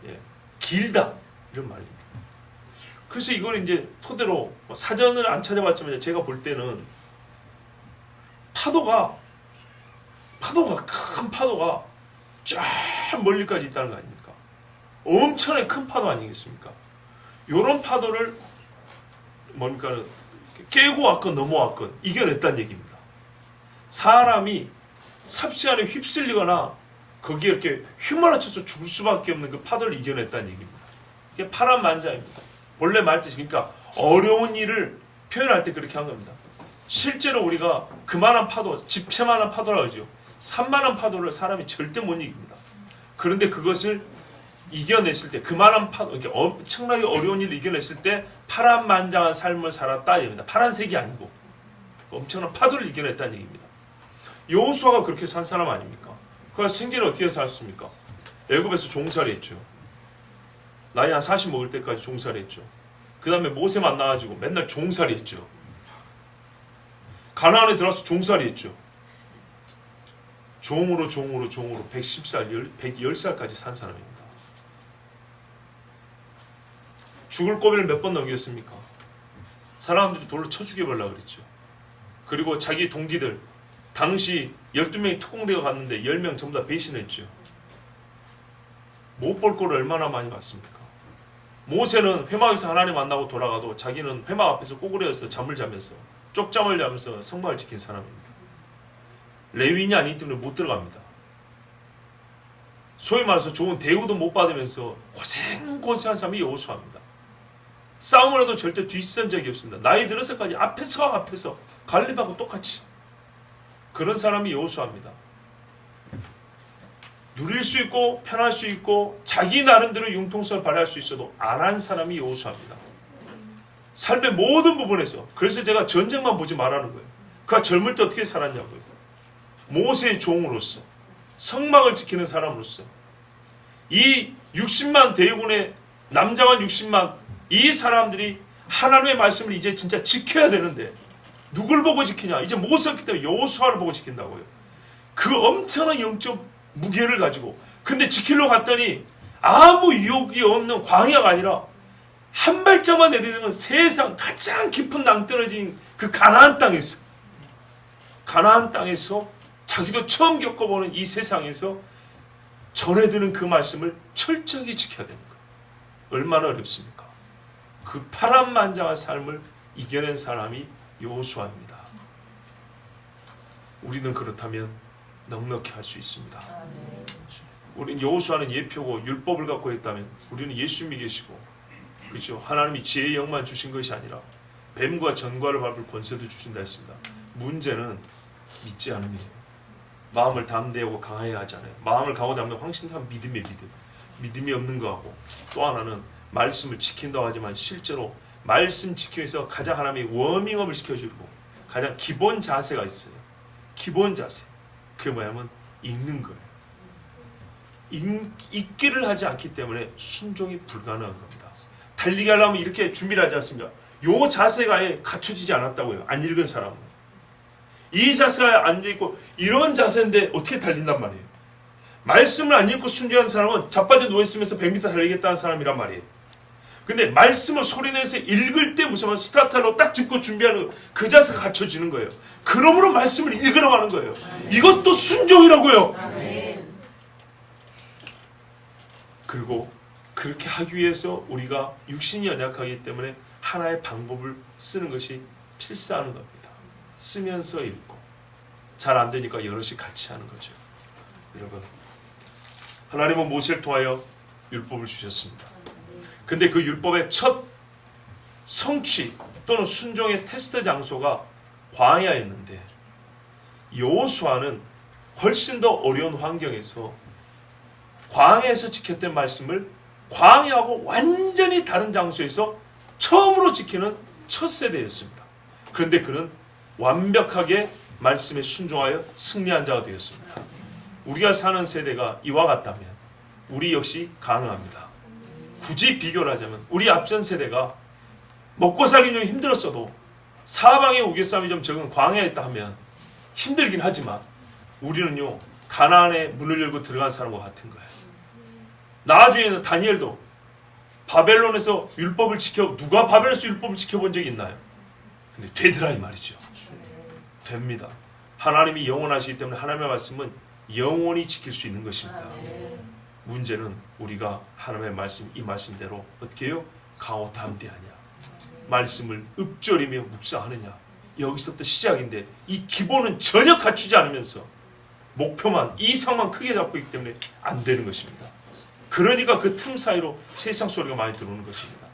예, 길다 이런 말입니다. 그래서 이걸 이제 토대로 사전을 안 찾아봤지만 제가 볼 때는 파도가 큰 파도가 쫙 멀리까지 있다는 거 아닙니까? 엄청나게 큰 파도 아니겠습니까? 이런 파도를 뭡니까? 깨고 왔건 넘어왔건 이겨냈다는 얘기입니다. 사람이 삽시간에 휩쓸리거나 거기에 이렇게 휘몰아쳐서 죽을 수밖에 없는 그 파도를 이겨냈다는 얘기입니다. 이게 파란만장입니다. 본래 말뜻이 그러니까 어려운 일을 표현할 때 그렇게 한 겁니다. 실제로 우리가 그만한 파도, 집채만한 파도라고 하죠. 산만한 파도를 사람이 절대 못 이깁니다. 그런데 그것을 이겨냈을 때, 그만한 파도, 이렇게 엄청나게 어려운 일을 이겨냈을 때 파란만장한 삶을 살았다 얘기입니다. 파란색이 아니고 엄청난 파도를 이겨냈다는 얘기입니다. 여호수아가 그렇게 산 사람 아닙니까? 그가 생계를 어떻게 살았습니까? 애굽에서 종살이 했죠. 나이 한 40 먹을 때까지 종살이 했죠. 그 다음에 모세 만나가지고 맨날 종살이 했죠. 가나안에 들어와서 종살이 했죠. 종으로 110살, 110살까지 산 사람입니다. 죽을 고비를 몇 번 넘겼습니까? 사람들이 돌로 쳐 죽여보려고 그랬죠. 그리고 자기 동기들, 당시 12명이 특공대가 갔는데 10명 전부 다 배신했죠. 못 볼 꼴을 얼마나 많이 봤습니까? 모세는 회막에서 하나님 만나고 돌아가도 자기는 회막 앞에서 꼬꾸라져서 잠을 자면서 쪽잠을 자면서 성막을 지킨 사람입니다. 레위인이 아니기 때문에 못 들어갑니다. 소위 말해서 좋은 대우도 못 받으면서 고생한 사람이 여호수아입니다. 싸움을 해도 절대 뒤선 적이 없습니다. 나이 들어서까지 앞에서 갈렙하고 똑같이 그런 사람이 여호수아입니다. 누릴 수 있고 편할 수 있고 자기 나름대로 융통성을 발휘할 수 있어도 안 한 사람이 여호수아입니다. 삶의 모든 부분에서. 그래서 제가 전쟁만 보지 말라는 거예요. 그가 젊을 때 어떻게 살았냐고요. 모세의 종으로서, 성막을 지키는 사람으로서, 이 60만 대군의 남자만 60만 이 사람들이 하나님의 말씀을 이제 진짜 지켜야 되는데 누굴 보고 지키냐? 이제 모세였기 때문에 여호수아를 보고 지킨다고요. 그 엄청난 영적 무게를 가지고. 근데 지키려고 갔더니 아무 유혹이 없는 광야가 아니라 한 발짝만 내디디면 세상 가장 깊은 낭떠러진 그 가나안 땅에서 자기도 처음 겪어보는 이 세상에서 전해드는 그 말씀을 철저히 지켜야 되는 거예요. 얼마나 어렵습니까? 그 파란만장한 삶을 이겨낸 사람이 여호수아입니다. 우리는 그렇다면 넉넉히 할 수 있습니다. 우리는 여호수아는 예표고 율법을 갖고 했다면 우리는 예수님이 계시고, 그렇죠? 하나님이 지혜의 영만 주신 것이 아니라 뱀과 전과를 밟을 권세도 주신다 했습니다. 문제는 믿지 않음이에요. 마음을 담대하고 강해야 하잖아요. 마음을 강하게 하면 확신한 믿음의 믿음. 믿음이 없는 거하고, 또 하나는 말씀을 지킨다고 하지만 실제로 말씀 지키기 위해서 가장 하나님이 워밍업을 시켜주고 가장 기본 자세가 있어요. 기본 자세. 그게 뭐냐면 읽는 거예요. 읽기를 하지 않기 때문에 순종이 불가능한 겁니다. 달리기 하려면 이렇게 준비를 하지 않습니까? 요 자세가 갖춰지지 않았다고요. 안 읽은 사람은. 이 자세가 안 읽고 이런 자세인데 어떻게 달린단 말이에요. 말씀을 안 읽고 순종하는 사람은 자빠져 누워있으면서 100m 달리겠다는 사람이란 말이에요. 근데 말씀을 소리내서 읽을 때 무슨 스타트로 딱 짚고 준비하는 그 자세가 갖춰지는 거예요. 그러므로 말씀을 읽으라고 하는 거예요. 이것도 순종이라고요. 그리고 그렇게 하기 위해서 우리가 육신이 연약하기 때문에 하나의 방법을 쓰는 것이 필사하는 겁니다. 쓰면서 읽고, 잘 안 되니까 여럿이 같이 하는 거죠. 여러분, 하나님은 모세를 통하여 율법을 주셨습니다. 근데 그 율법의 첫 성취 또는 순종의 테스트 장소가 광야였는데, 여호수아는 훨씬 더 어려운 환경에서 광야에서 지켰던 말씀을 광야하고 완전히 다른 장소에서 처음으로 지키는 첫 세대였습니다. 그런데 그는 완벽하게 말씀에 순종하여 승리한 자가 되었습니다. 우리가 사는 세대가 이와 같다면 우리 역시 가능합니다. 굳이 비교를 하자면 우리 앞전 세대가 먹고 살기 좀 힘들었어도 사방에 우겨싸움이 좀 적은 광야에 있다 하면 힘들긴 하지만 우리는요, 가나안에 문을 열고 들어간 사람과 같은 거예요. 나중에는 다니엘도 바벨론에서 율법을 누가 바벨론에서 율법을 지켜본 적이 있나요? 근데 되더라 이 말이죠. 됩니다. 하나님이 영원하시기 때문에 하나님의 말씀은 영원히 지킬 수 있는 것입니다. 문제는 우리가 하나님의 말씀, 이 말씀대로 어떻게 해요? 강호담대하냐, 말씀을 읊조리며 묵상하느냐. 여기서부터 시작인데 이 기본은 전혀 갖추지 않으면서 목표만, 이상만 크게 잡고 있기 때문에 안 되는 것입니다. 그러니까 그 틈 사이로 세상 소리가 많이 들어오는 것입니다.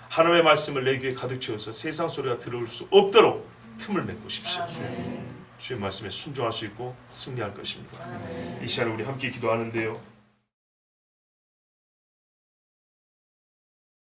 하나님의 말씀을 내 귀에 가득 채워서 세상 소리가 들어올 수 없도록 틈을 메꾸십시오. 주의 말씀에 순종할 수 있고 승리할 것입니다. 이 시간에 우리 함께 기도하는데요.